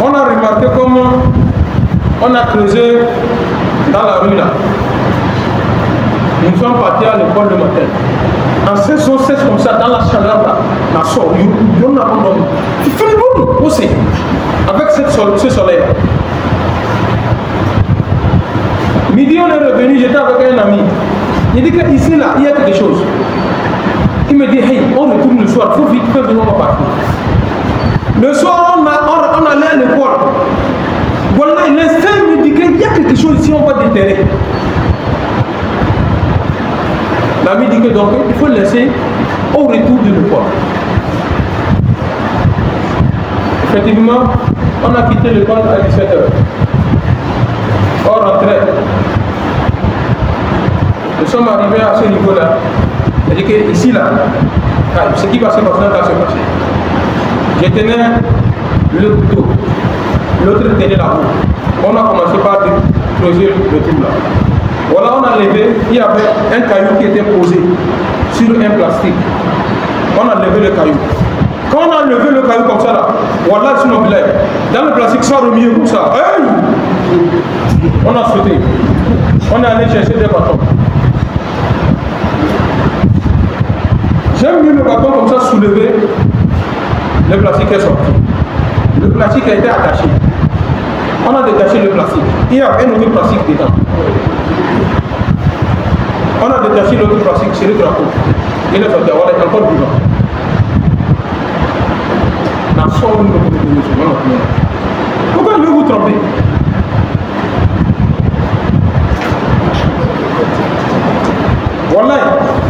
on a remarqué comment on a creusé dans la rue là. Nous sommes partis à l'école le matin. En saison sèche comme ça, dans la chaleur là, la sort, on a il fait bon aussi, avec ce soleil. Midi, on est revenu, j'étais avec un ami. Il dit qu'ici là, il y a quelque chose. Il me dit, hey, on retourne le soir, il faut vite faire venir on va partir. Le soir, on allait à l'école. Voilà, l'instinct me dit qu'il y a quelque chose ici, on va déterrer. L'ami dit que donc, il faut le laisser au retour de l'école. Effectivement, on a quitté l'école à 17h. On rentrait. Nous sommes arrivés à ce niveau-là. C'est-à-dire que ici, là, ce qui va se passer va se passer. Je tenais le couteau, l'autre tenait la roue. On a commencé par creuser le trou là. Voilà, on a levé, il y avait un caillou qui était posé sur un plastique. On a levé le caillou. Quand on a levé le caillou comme ça là, voilà, sur nos blagues, dans le plastique, ça a remis comme ça. Hey! On a sauté. On est allé chercher des bâtons. J'ai mis le bâton comme ça soulevé, le plastique est sorti. Le plastique a été attaché. On a détaché le plastique. Il y a un autre plastique dedans. On a détaché l'autre plastique, c'est le drapeau. Il est sorti, on est encore vivant. Pourquoi je vais vous tromper? Voilà.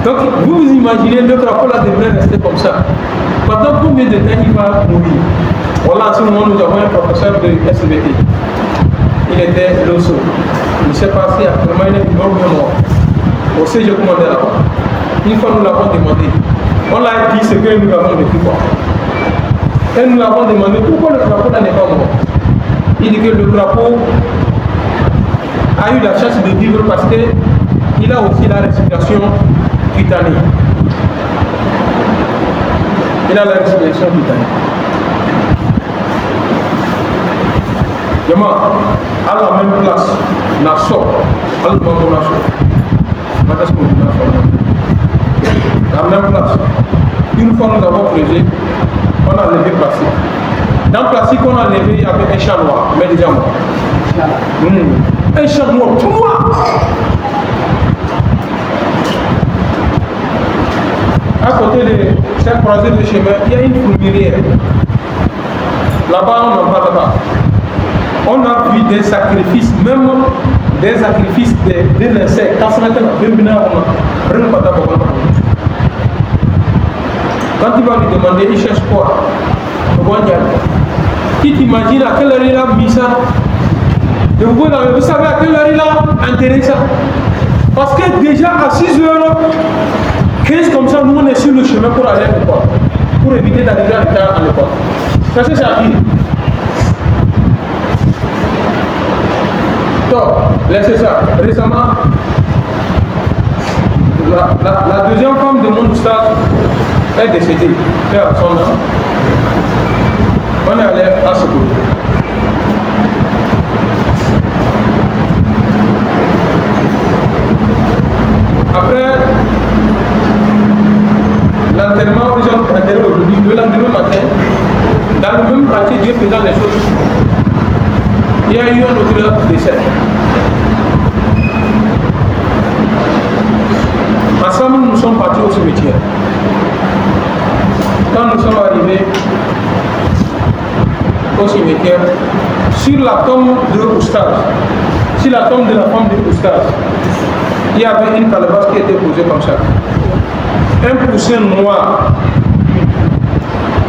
Donc, vous vous imaginez, le drapeau là devrait rester comme ça. Pendant combien de temps il va mourir? Voilà, en ce moment, nous avons un professeur de SVT. Il était l'osso. Il s'est passé actuellement, il est mort. Au CG commandé là-bas. Une fois, nous l'avons demandé. On l'a dit ce que nous avons vécu. Et nous l'avons demandé pourquoi le drapeau n'est pas mort. Il dit que le drapeau a eu la chance de vivre parce qu'il a aussi la respiration cutanée. Il a la respiration cutanée. À la même place, la sort, à la même place. Une fois nous avons creusé, on a levé plastique. Dans le plastique qu'on a levé, il y avait un chat noir, mais déjà mort. Un chat noir, tout noir. À côté de cette croisée de chemin, il y a une fourmilière. Là-bas, on n'en parle pas. On a vu des sacrifices, même des sacrifices de l'insecte. Quand il va lui demander, il cherche quoi? Qui t'imagine à quelle heure il a mis ça? Et vous savez à quelle heure il a enterré ça? Parce que déjà à 6h15 comme ça, nous on est sur le chemin pour aller à l'école. Pour éviter d'arriver à retard à l'école. Ça c'est ça. Donc, laissez ça. Récemment, la deuxième femme de mon stade est décédée. Elle a son nom. On est allé à ce côté. Après l'enterrement, les gens ont enterré aujourd'hui, le lendemain matin, dans le même quartier, Dieu faisant les choses. Il y a eu un autre décès. Ensemble, nous sommes partis au cimetière. Quand nous sommes arrivés au cimetière, sur la tombe de Oustaz, sur la tombe de la femme de Oustaz, il y avait une calebasse qui était posée comme ça. Un poussin noir.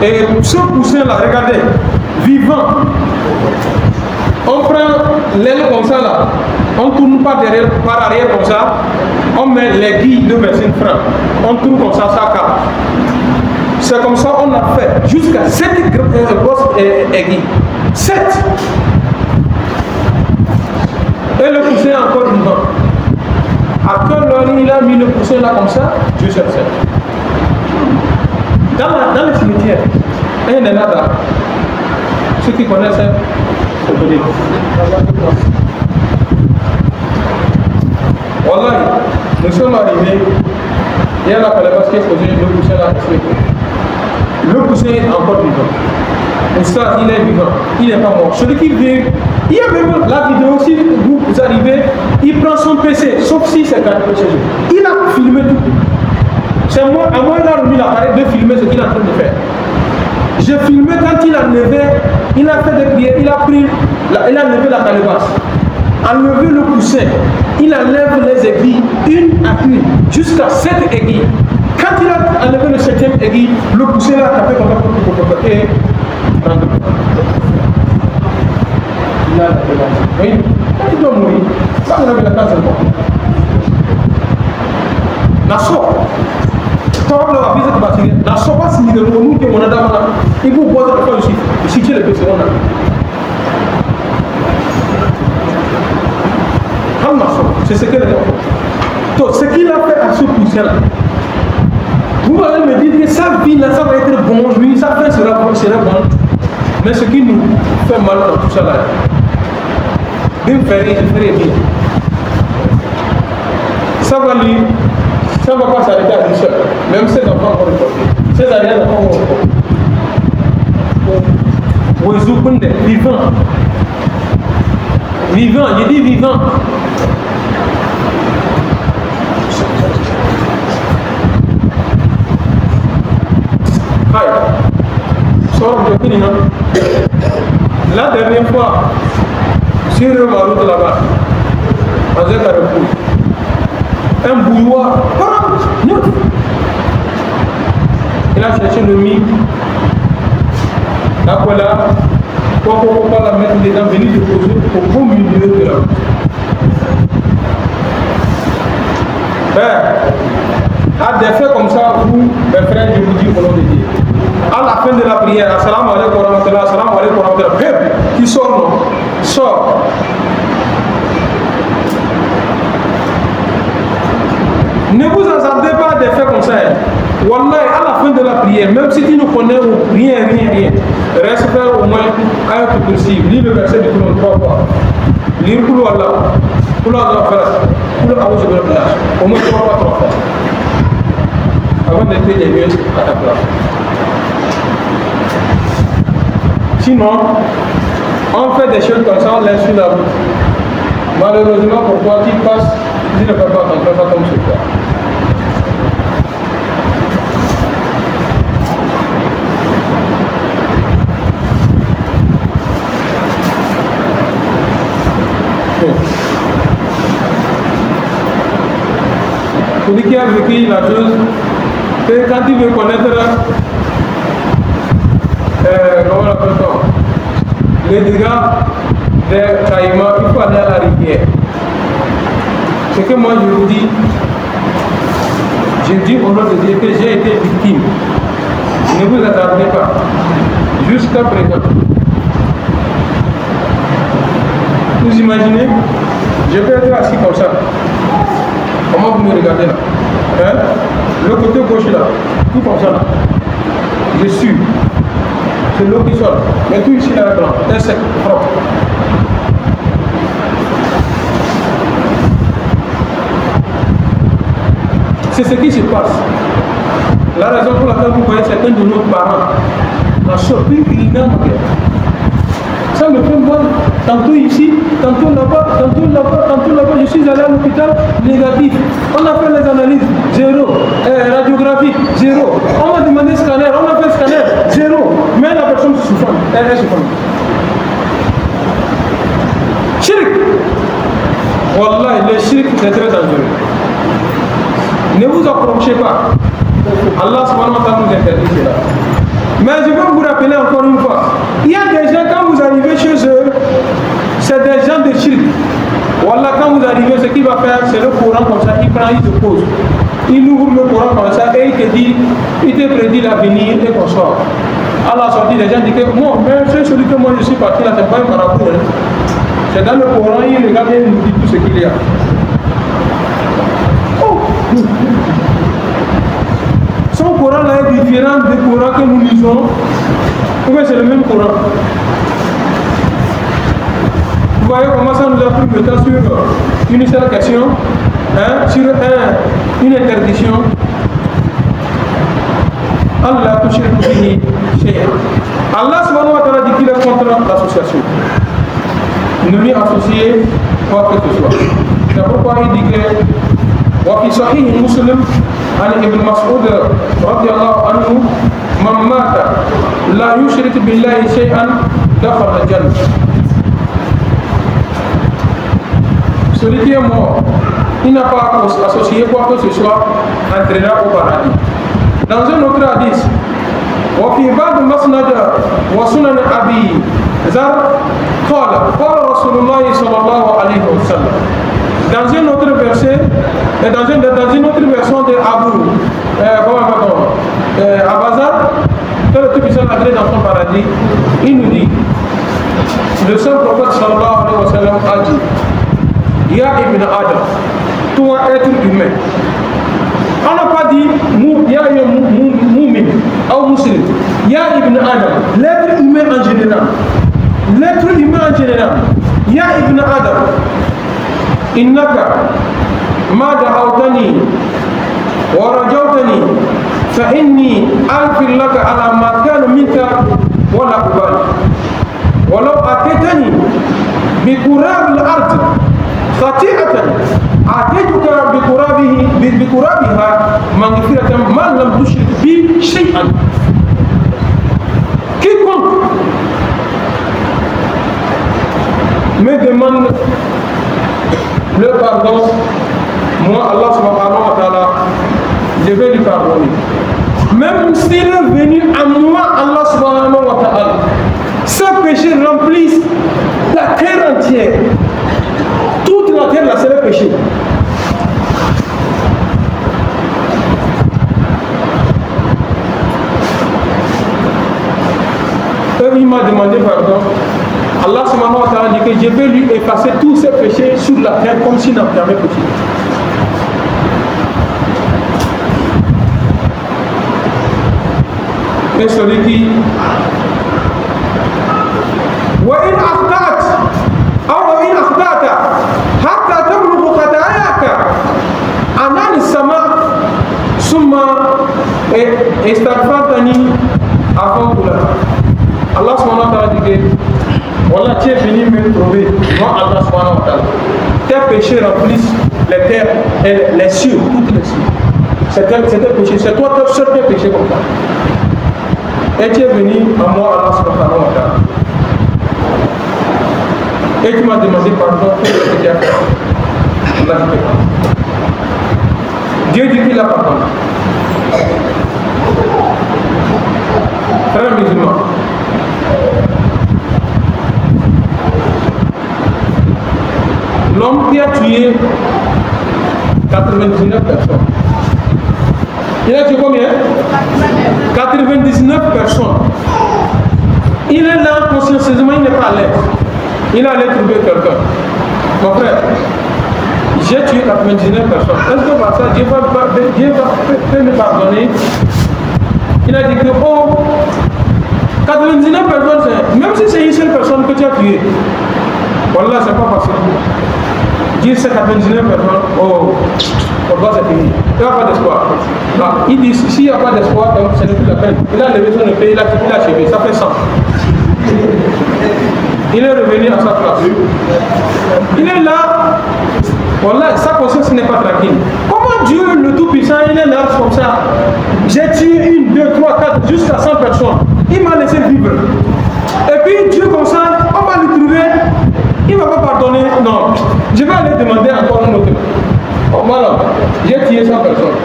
Et ce poussin-là, regardez, vivant. On prend l'aile comme ça là, on tourne par derrière, par arrière comme ça, on met les guilles de 25 francs, on tourne comme ça carte. C'est comme ça on a fait jusqu'à 7 grosses aiguilles. 7. Et le poussin est encore vivant. À quelle heure il a mis le poussin là comme ça? Dieu seul sait. Dans le cimetière, un est là-bas. Ceux qui connaissent, c'est connu. Wallahi, nous sommes arrivés, il y a la calebasse qui est posée, le poussin là, le poussin est encore vivant. Et ça, il est vivant, il n'est pas mort. Celui qui vit, il y a même la vidéo, si vous arrivez, il prend son PC, sauf si c'est gardé chez lui. Il a filmé tout. C'est moi, à moi, il a remis l'appareil de filmer ce qu'il est en train de faire. J'ai filmé quand il a levé, il a fait des prières, il a levé la calebasse, enlevé le coussin, il enlève les aiguilles, une à une, jusqu'à 7 aiguilles. Quand il a enlevé le 7e aiguille, le coussin a tapé comme ça, et oui, quand il doit mourir, ça on avait la place de mort. La sort. Quand on a vu cette bâtiment, la sort va signer le mot que mon adam a. Il vous voit de la ici. Ici, tu es le PC. C'est ce qu'elle a fait. Donc, ce qu'il a fait à ce poussin-là, vous allez me dire que sa vie là, ça va être bon, lui, sa fin sera bon. Mais ce qui nous fait mal dans tout ça là, bien faire, je ferai bien. Ça va lui, ça ne va pas s'arrêter à lui seul. Même ses enfants vont le porter. Ses arrière-enfants vont le porter. Vivant. Vivant, j'ai dit vivant. La dernière fois, sur ma route là-bas, à Zékarepou, un bouilloire, il a cherché le mythe, la voilà, pourquoi la mettre dedans, venir déposer au beau milieu de la route. À des faits comme ça, vous, mes frères, je vous dis au nom de Dieu. À la fin de la prière, assalamu alaikum wa rahmatullah, assalamu alaikum wa rahmatullah, qui sort, non? Sort. Ne vous hasardez pas à des faits comme ça. Wallah, à la fin de la prière, même si tu ne connais rien, reste faire au moins un peu possible. Lis le verset du Coran 3 fois. Lis le Coran Allah. Coran Allah fait. Coran Allah se place. Au moins 3 fois. Avant d'être les mieux à ta place. Sinon, on fait des choses comme ça, on laisse sur la route. Malheureusement, pour toi qui passe, tu ne peux pas t'entrer, pas comme ce cas. Celui qui a vécu la chose, c'est quand il veut connaître comment on appelle ça, les dégâts des caïmans, il faut aller à la rivière. Ce que moi je vous dis, je dis au nom de Dieu que j'ai été victime. Ne vous attardez pas. Jusqu'à présent. Vous imaginez, je peux être assis comme ça. Comment vous me regardez là, hein? Le côté gauche là, tout comme ça là. Je suis. C'est l'eau qui sort. Mais tout ici là, blanc, c'est sec, propre. C'est ce qui se passe. La raison pour laquelle vous voyez certains de nos parents en shopping illégal. Ça me fait mal. Tantôt ici, tantôt là-bas, tantôt là-bas, tantôt là-bas. Je suis allé à l'hôpital, négatif. On a fait les analyses, 0. Radiographie, 0. On m'a demandé scanner, on a fait scanner, 0. Mais la personne souffre. Elle est souffrante. Shirk. Wallah, le shirk, c'est très dangereux. Ne vous approchez pas. Allah subhanahu wa ta'ala nous interdit cela. Mais je vais vous rappeler encore une fois. Il y a des gens, quand vous arrivez chez eux, c'est des gens de shirk. Wallah, quand vous arrivez, ce qu'il va faire, c'est le Coran comme ça, il prend, il te pose. Il ouvre le Coran comme ça et il te dit, il te prédit l'avenir et qu'on sort. À la sortie, les gens disent que moi, même celui que moi je suis parti là, c'est pas un marabout. C'est dans le Coran, il regarde et il nous dit tout ce qu'il y a. Oh. Son Coran là est différent du Coran que nous lisons. Ou bien c'est le même Coran. Vous voyez comment ça nous a pris le temps sur une seule question, hein, sur une interdiction. Allah touche le Allah subhanahu wa ta'ala dit qu'il est contre l'association. Ne lui associer quoi que ce soit. C'est pourquoi il dit que وفي صحيح مسلم عن ابن مسعود رضي الله عنه من مات لا يشرك بالله شيئا دخل الجنة. Celui qui est mort, il n'a pas associé quoi que ce soit, entraînera au paradis. Dans un autre hadith, وفي بعض مسند وسنن أبي ذر قال رسول الله صلى الله عليه وسلم. Dans un autre verset, dans une autre version de Abazar, que le tout-puissant a créé dans son paradis, il nous dit, le seul prophète sallallahu alayhi wa sallam a dit, Ya ibn Adam, toi être humain. On n'a pas dit Ya mu'min ou muslim. Ya ibn Adam, l'être humain en général. L'être humain en général. Ya ibn Adam. إنك ما دعوتني ورجوتني فإني أغفر لك على ما كان منك ولا أبالي ولو أتيتني بقراب الأرض خطيئة أتيتك بقرابها مغفرة ما لم تشرك بي شيئا. Quiconque me demande le pardon, moi Allah subhanahu wa ta'ala, je vais lui pardonner. Même s'il est venu à moi, Allah subhanahu wa ta'ala, ce péché remplisse la terre entière. Toute la terre là, c'est le péché. Il m'a demandé pardon. Allah subhanahu wa ta'ala dit que je vais lui effacer tous ses péchés sur la terre comme s'il n'avait jamais péché. Et celui qui وإن أخطأت أو وإن أخطأت حتى تبلغ خطاياك عنان السماء ثم استغفرتني أغفرت لك. Allah subhanahu wa ta'ala dit que voilà, tu es venu me trouver, moi Allah subhanahu wa ta'ala. Tes péchés remplissent les terres et les cieux, toutes les cieux. C'est tes péchés, c'est toi seul tes péchés comme ça. Et tu es venu à moi Allah subhanahu wa ta'ala. Et tu m'as demandé pardon pour ce que tu as fait. Allah dit que Dieu dit qu'il a pardonné. Frères musulmans, l'homme qui a tué 99 personnes. Il a tué combien? 99 personnes. Il est là consciencieusement, il n'est pas à l'aise. Il allait trouver quelqu'un. Mon frère, j'ai tué 99 personnes. Est-ce que par ça, Dieu va me pardonner? Il a dit que, oh, 99 personnes, même si c'est une seule personne que tu as tuée, voilà, c'est pas facile. Dire c'est 99 personnes, oh, c'est fini. Il n'y a pas d'espoir. Il dit, s'il n'y a pas d'espoir, donc ce n'est plus la peine. Il a levé son épée, il a achevé, ça fait 100. Il est revenu à sa place. Il est là, voilà, sa conscience n'est pas tranquille. Comment Dieu, le Tout-Puissant, il est là comme ça? J'ai tué 1, 2, 3, 4, jusqu'à 100 personnes. Il m'a laissé vivre. Et puis Dieu comme ça, on va lui trouver, il ne va pas pardonner. Non, je vais aller demander encore un autre. Oh, voilà, j'ai tué 100 personnes.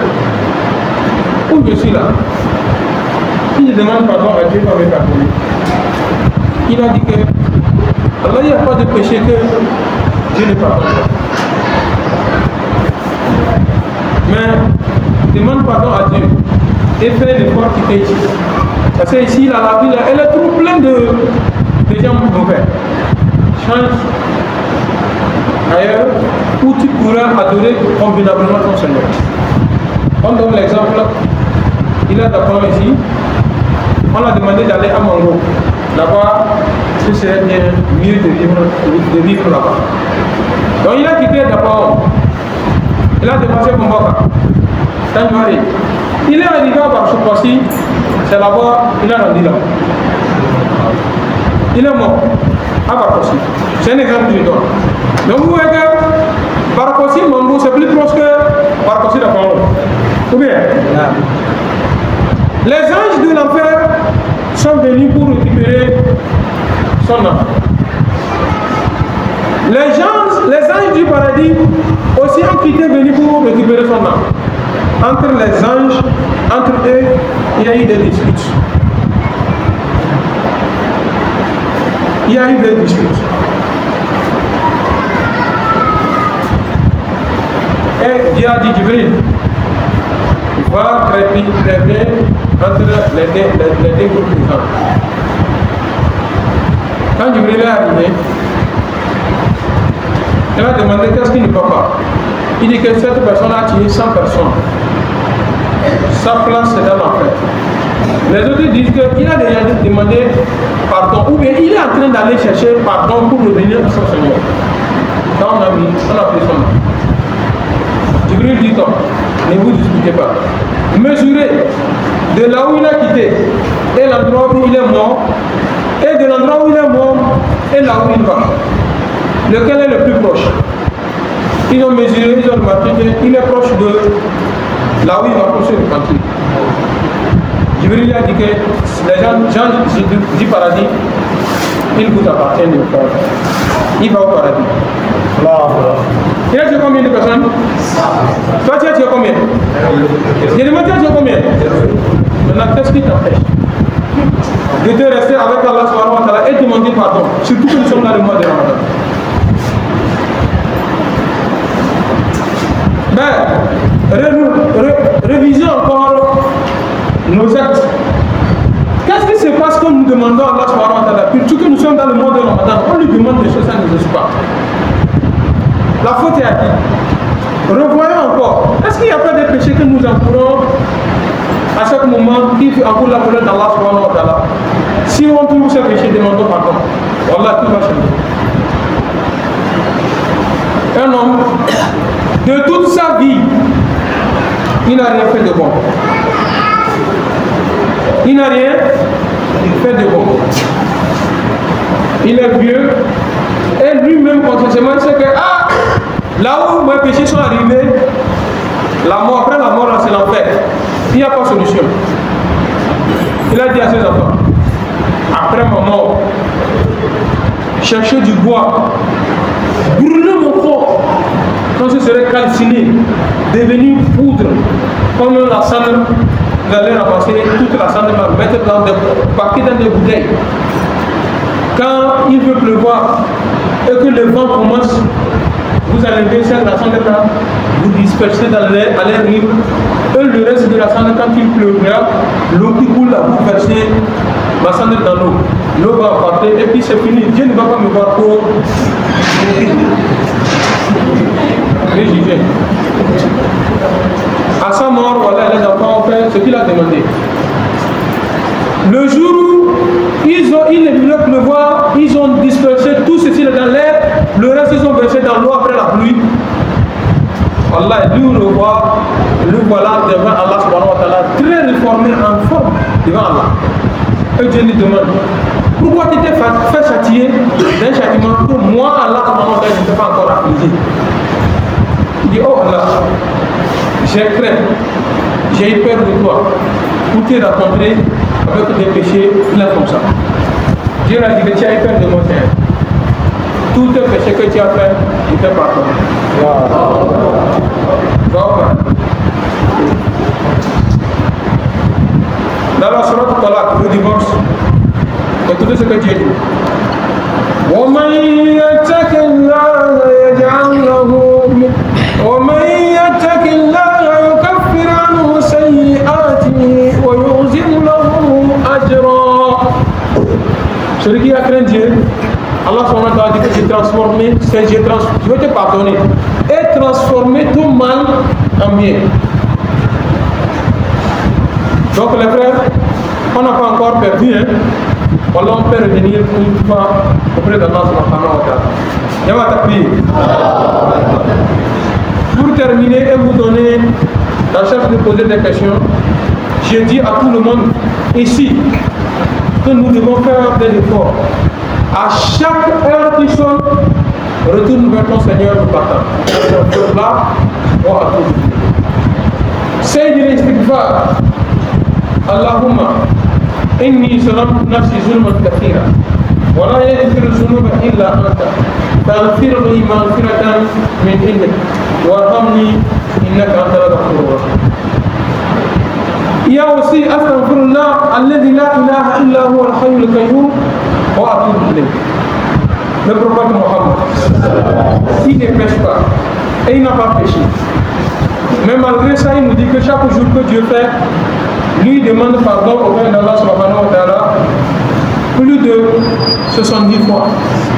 Où je suis là? Si je demande pardon à Dieu, il va me pardonner. Il a dit que Allah, il n'y a pas de péché que Dieu ne pardonne pas. Mais demande pardon à Dieu et fais l'effort qui t'est utile. Parce que ici, la vie, elle est trop pleine de gens mauvais. Change ailleurs où tu pourras adorer convenablement ton Seigneur. On donne l'exemple, il a d'abord ici, on a demandé d'aller à Mango. Là-bas, ce serait bien mieux de vivre là-bas. Donc il a quitté d'abord, il a dépassé Mboka, Tanjouari. Il est arrivé à Barchoukwasi, c'est là-bas, il a rendu là. Il est mort à Barkossi. C'est un exemple que je donne. Donc vous voyez que Barkossi, Mango, c'est plus proche que Barkossi d'Apollo. Ou bien? Les anges de l'enfer sont venus pour récupérer son âme. Les anges du paradis aussi ont quitté venus pour récupérer son âme. Entre les anges, entre eux, il y a eu des disputes. Il y a eu des disputes. Et Dieu a dit Jibril, va traiter entre les deux groupes de gens. Quand Jibril est arrivé, il a demandé qu'est-ce qui ne va pas. Il dit que cette personne a tué 100 personnes. Sa place c'est dans l'enfer. Les autres disent qu'il a déjà demandé pardon, ou bien il est en train d'aller chercher pardon pour revenir à son Seigneur. Quand on a pris son nom. Jibril dit donc, ne vous disputez pas. Mesurez de là où il a quitté et l'endroit où il est mort, et de l'endroit où il est mort et là où il va. Lequel est le plus proche? Ils ont mesuré, ils ont remarqué qu'il est proche de là où il va pour se repentir. Jibril a dit que les gens du paradis, ils vous appartiennent au paradis. Il va au paradis. Il a tué combien de personnes? Toi tu as tué combien? J'ai demandé tu as tué combien? Maintenant qu'est-ce qui t'empêche de te rester avec Allah subhanahu wa ta'ala et demander pardon? Surtout que nous sommes dans le mois de Ramadan. Révisez encore nos actes. Qu'est-ce qui se passe quand nous demandons à Allah subhanahu wa ta'ala? Surtout que nous sommes dans le mois de Ramadan, on lui demande des choses, ça ne nous existe pas. La faute est à qui? Revoyons encore. Est-ce qu'il n'y a pas des péchés que nous encourons à chaque moment qui encourent la colère d'Allah subhanahu wa ta'ala? Si on trouve ces péchés, demandons pardon. Wallah, tout va changer. Un homme, de toute sa vie, il n'a rien fait de bon. Il n'a rien fait de bon. Il est vieux et lui-même consciemment il sait que là où mes péchés sont arrivés, la mort, après la mort, c'est l'enfer. Il n'y a pas de solution. Il a dit à ses enfants, après ma mort, cherchez du bois, brûlez mon corps, quand ce serait calciné, devenu poudre, comme la cendre, vous allez ramasser toute la cendre, mettre dans des paquets, dans des bouteilles. Quand il veut pleuvoir et que le vent commence, vous allez verser la cendre là, vous dispersez dans l'air, à l'air libre, et le reste de la cendre, quand il pleuvra, l'eau qui coule là, vous versez la cendre dans l'eau. L'eau va partir et puis c'est fini. Dieu ne va pas me voir pour les juger. À sa mort, voilà, les enfants ont fait ce qu'il a demandé. Le jour où il est venu pleuvoir, ils ont dispersé tout ceci dans l'air, le reste ils ont versé dans l'eau après la pluie. Allah, lui le voit, le voilà devant Allah subhanahu wa ta'ala, très réformé en forme devant Allah. Et Dieu lui demande, pourquoi tu t'es fait châtier d'un châtiment que moi, Allah subhanahu wa ta'ala, je ne t'ai pas encore affligé? Il dit, oh Allah, j'ai craint, j'ai eu peur de toi, pour te rencontrer avec des péchés là comme ça. Dieu a dit que tu as eu peur de mon Seigneur. Tout les péchés que tu as fait, il te pardonne. Dans la sourate Talaq, le divorce, écoutez ce que Dieu dit. ومن يتق الله يجعل يكفر عنه سيئاته ويعظم له أجرا. Celui qui a craint Dieu, Allah SWT dit que je vais te pardonner et transformer ton mal en bien. Donc les frères, on n'a pas encore perdu, hein. Allah, on peut revenir une fois auprès d'Allah subhanahu wa ta'ala. Pour terminer et vous donner la chance de poser des questions, je dis à tout le monde ici que nous devons faire des efforts. À chaque heure qui sonne, retourne vers ton Seigneur le partant. Sayyid al-istighfar. Allahumma inni zalamtu nafsi zulman kathira wa la yaghfiru dhunuba illa anta faghfir li maghfiratan min indik warhamni innaka antal ghafurur rahim. Il y a aussi astaghfirullah alladhi la ilaha illa huwa al-hayyul qayyum wa atubu ilayh. Le prophète Mohammed, il ne pêche pas et il n'a pas péché. Mais malgré ça, il nous dit que chaque jour que Dieu fait, lui demande pardon auprès d'Allah subhanahu wa ta'ala plus de 70 fois.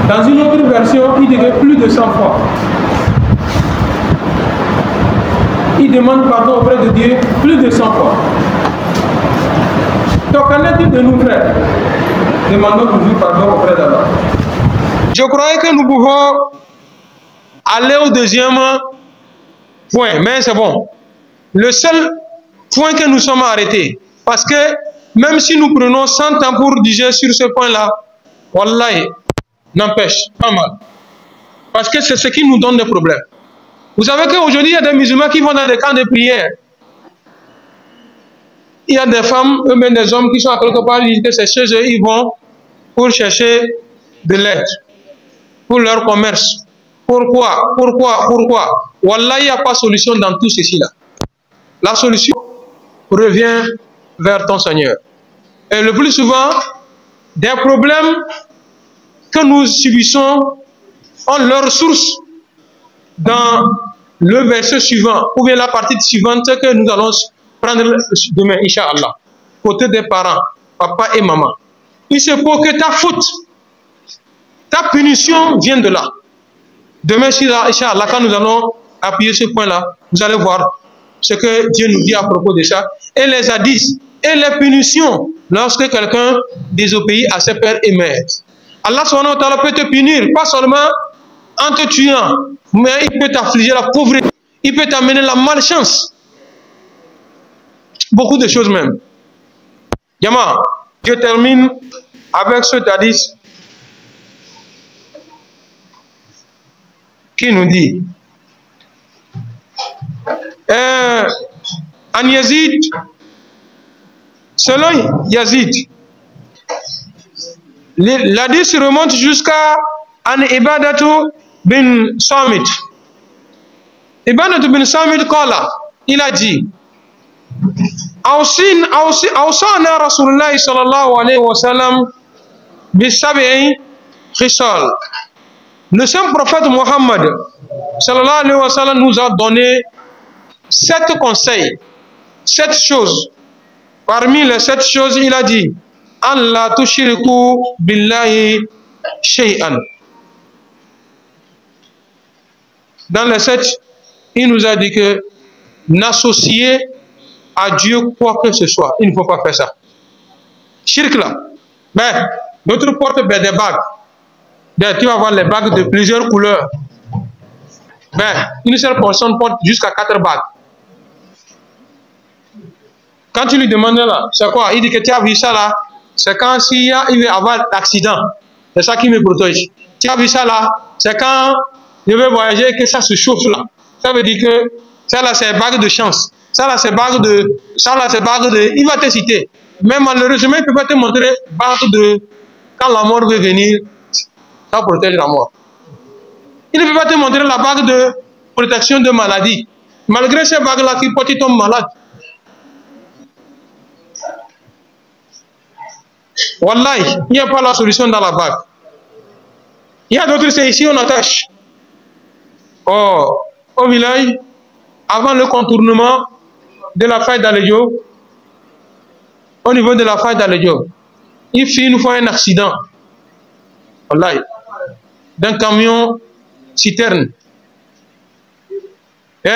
Dans une autre version, il dit plus de 100 fois. Il demande pardon auprès de Dieu plus de 100 fois. Donc, qu'en est-il de nous, frères? Demandons toujours pardon auprès d'Allah. Je croyais que nous pouvons aller au deuxième point, mais c'est bon. Le seul point que nous sommes arrêtés, parce que même si nous prenons 100 ans pour diger sur ce point-là, wallahi, n'empêche, pas mal. Parce que c'est ce qui nous donne des problèmes. Vous savez qu'aujourd'hui, il y a des musulmans qui vont dans des camps de prière. Il y a des femmes, eux-mêmes des hommes qui sont à quelque part, ils disent que c'est chez eux, ils vont pour chercher de l'aide, pour leur commerce. Pourquoi? Wallah, il n'y a pas de solution dans tout ceci-là. La solution revient vers ton Seigneur. Et le plus souvent, des problèmes que nous subissons ont leur source dans le verset suivant, ou bien la partie suivante que nous allons prendre demain, Inch'Allah. Côté des parents, papa et maman. Il se peut que ta faute, ta punition vienne de là. Demain, Inch'Allah, quand nous allons appuyer ce point-là, vous allez voir ce que Dieu nous dit à propos de ça. Et les hadiths, et les punitions, lorsque quelqu'un désobéit à ses pères et mères. Allah subhanahu wa ta'ala peut te punir, pas seulement en te tuant, mais il peut t'affliger la pauvreté, il peut t'amener la malchance. Beaucoup de choses même. Yama, je termine avec ce hadith qui nous dit en Yazid, selon Yazid, l'hadith remonte jusqu'à an Ibadatu bin Samit. Ibadatu bin Samit qala, il a dit Awsana Rasulullah sallallahu alayhi wa sallam bisab'i khisal. Le saint prophète Mohammed sallallahu alayhi wa sallam nous a donné 7 conseils, 7 choses. Parmi les 7 choses, il a dit Allah tushriku billahi shay'an. Dans les 7, il nous a dit que n'associer à Dieu quoi que ce soit, il ne faut pas faire ça. Shirk là, ben, d'autres portent des bagues. Tu vas voir les bagues de plusieurs couleurs. Ben, une seule personne porte jusqu'à 4 bagues. Quand tu lui demandes là, c'est quoi? Il dit que tu as vu ça là, c'est quand il va y avoir l'accident. C'est ça qui me protège. Tu as vu ça là, c'est quand je vais voyager et que ça se chauffe là. Ça veut dire que ça là c'est bague de chance. Ça là c'est bague de. Ça là c'est bague de. Il va te citer. Mais malheureusement, il ne peut pas te montrer bague de. Quand la mort veut venir, ça protège la mort. Il ne peut pas te montrer la bague de protection de maladie. Malgré ces bagues là qui portent, tu tombes malade. Wallahi, il n'y a pas la solution dans la bague. Il y a d'autres, c'est ici on attache. Oh, au village, avant le contournement de la faille d'Alejo, au niveau de la faille d'Alejo, il fit une fois un accident. Wallahi. d'un camion citerne. Et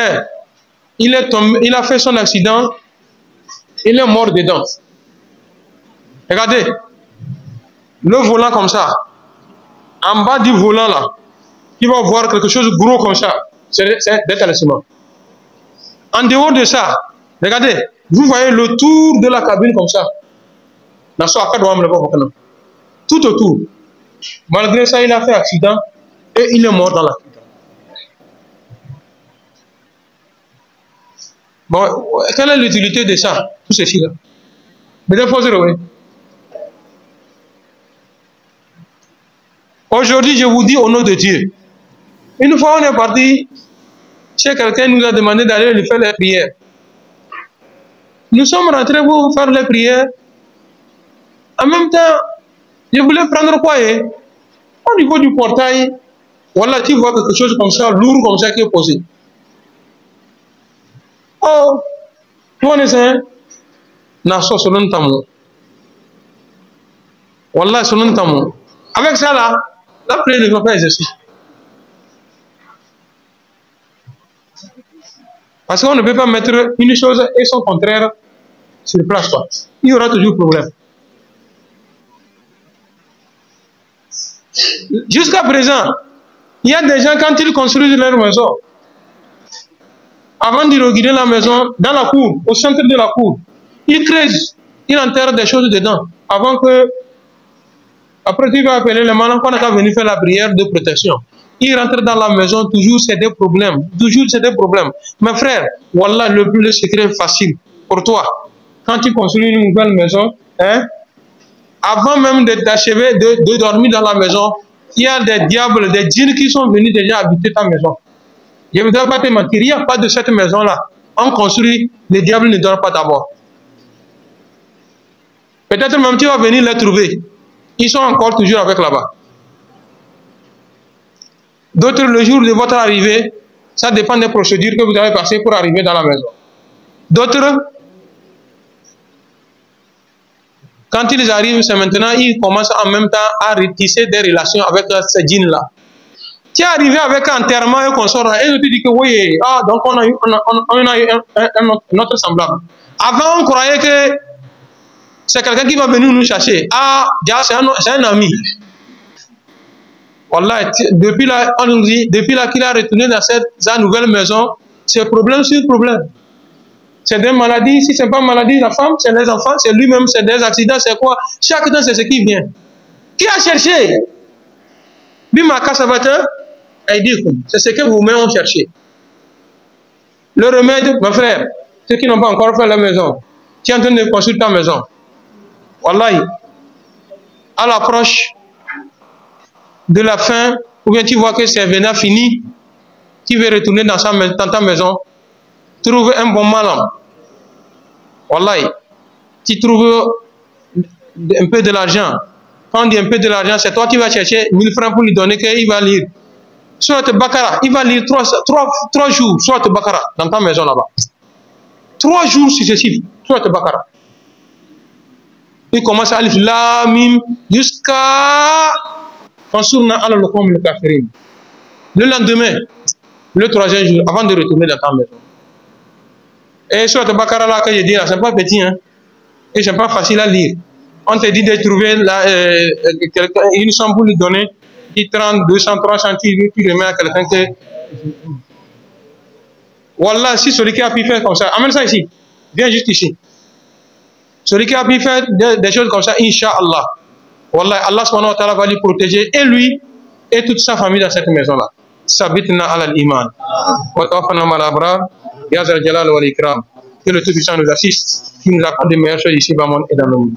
il est tombé, il a fait son accident, il est mort dedans. Regardez, le volant comme ça, en bas du volant là, il va voir quelque chose de gros comme ça, c'est des talismans. En dehors de ça, regardez, vous voyez le tour de la cabine comme ça. Tout autour. Malgré ça, il a fait accident et il est mort dans l'accident. Bon, quelle est l'utilité de ça, tout ceci là? Aujourd'hui, je vous dis au nom de Dieu, une fois on est parti chez quelqu'un, nous a demandé d'aller lui faire les prières. Nous sommes rentrés pour faire les prières. En même temps, je voulais prendre quoi? Au niveau du portail, voilà, tu vois quelque chose comme ça, lourd comme ça qui est posé. Oh, tu vois, Nasso selon Tamou. Wallah, selon Tamou. Avec ça là, la prière ne va pas exercer. Parce qu'on ne peut pas mettre une chose et son contraire sur place. Quoi. Il y aura toujours problème. Jusqu'à présent, il y a des gens, quand ils construisent leur maison, avant d'inaugurer la maison, dans la cour, au centre de la cour, ils creusent, ils enterrent des choses dedans, avant que, après tu vas appeler les malins, quand on est venu faire la prière de protection, ils rentrent dans la maison, toujours c'est des problèmes, toujours c'est des problèmes. Mes frères, voilà le secret facile pour toi. Quand tu construis une nouvelle maison, hein, avant même d'achever de dormir dans la maison, il y a des diables, des djinns qui sont venus déjà habiter ta maison. Je ne voudrais pas te mentir, il n'y a pas de cette maison-là. On construit, les diables ne dorment pas d'abord. Peut-être même tu vas venir les trouver. Ils sont encore toujours avec là-bas. D'autres, le jour de votre arrivée, ça dépend des procédures que vous avez passées pour arriver dans la maison. D'autres, quand ils arrivent, c'est maintenant, ils commencent en même temps à retisser des relations avec ces djinns-là. Tu es arrivé avec un enterrement et qu'on sort, et je te dis que oui, ah, donc on a eu un autre semblable. Avant, on croyait que c'est quelqu'un qui va venir nous chercher. Ah, c'est un ami. Voilà, depuis là, on nous dit, depuis là qu'il a retourné dans sa nouvelle maison, c'est problème sur problème. C'est des maladies, si ce n'est pas maladie, la femme, c'est les enfants, c'est lui-même, c'est des accidents, c'est quoi? Chaque temps, c'est ce qui vient. Qui a cherché? Bimaka Sabateur, c'est ce que vous-même ont cherché. Le remède, mes frères, ceux qui n'ont pas encore fait la maison, qui sont en train de construire ta maison, wallahi, à l'approche de la fin, ou bien tu vois que c'est maintenant fini, tu veux retourner dans ta maison, trouve un bon malin. Wallahi, tu trouves un peu de l'argent. Quand on dit un peu de l'argent, c'est toi qui vas chercher 1000 francs pour lui donner qu'il va lire. Surat Bakara, il va lire 3 jours, Surat Bakara, dans ta maison là-bas. 3 jours successifs, Surat Bakara. Il commence à lire la mime jusqu'à le lendemain, le 3e jour, avant de retourner dans ta maison. Et Surat Bakara là que je dis là, c'est pas petit, hein. Et c'est pas facile à lire. On te dit de trouver une somme pour lui donner, qui 30, 200, 300, tu remets à quelqu'un que. Wallah, si celui qui a pu faire comme ça, amène ça ici, viens juste ici. Celui qui a pu faire des choses comme ça, Inch'Allah, Wallah, Allah subhanahu wa ta'ala va lui protéger, et lui, et toute sa famille dans cette maison-là. Sabitna ala al-iman. Wa tawafana mal abrar, ya zal jalal wal ikram. Que le Tout-Puissant nous assiste, qui nous apporte des meilleures choses ici, bas et dans le monde.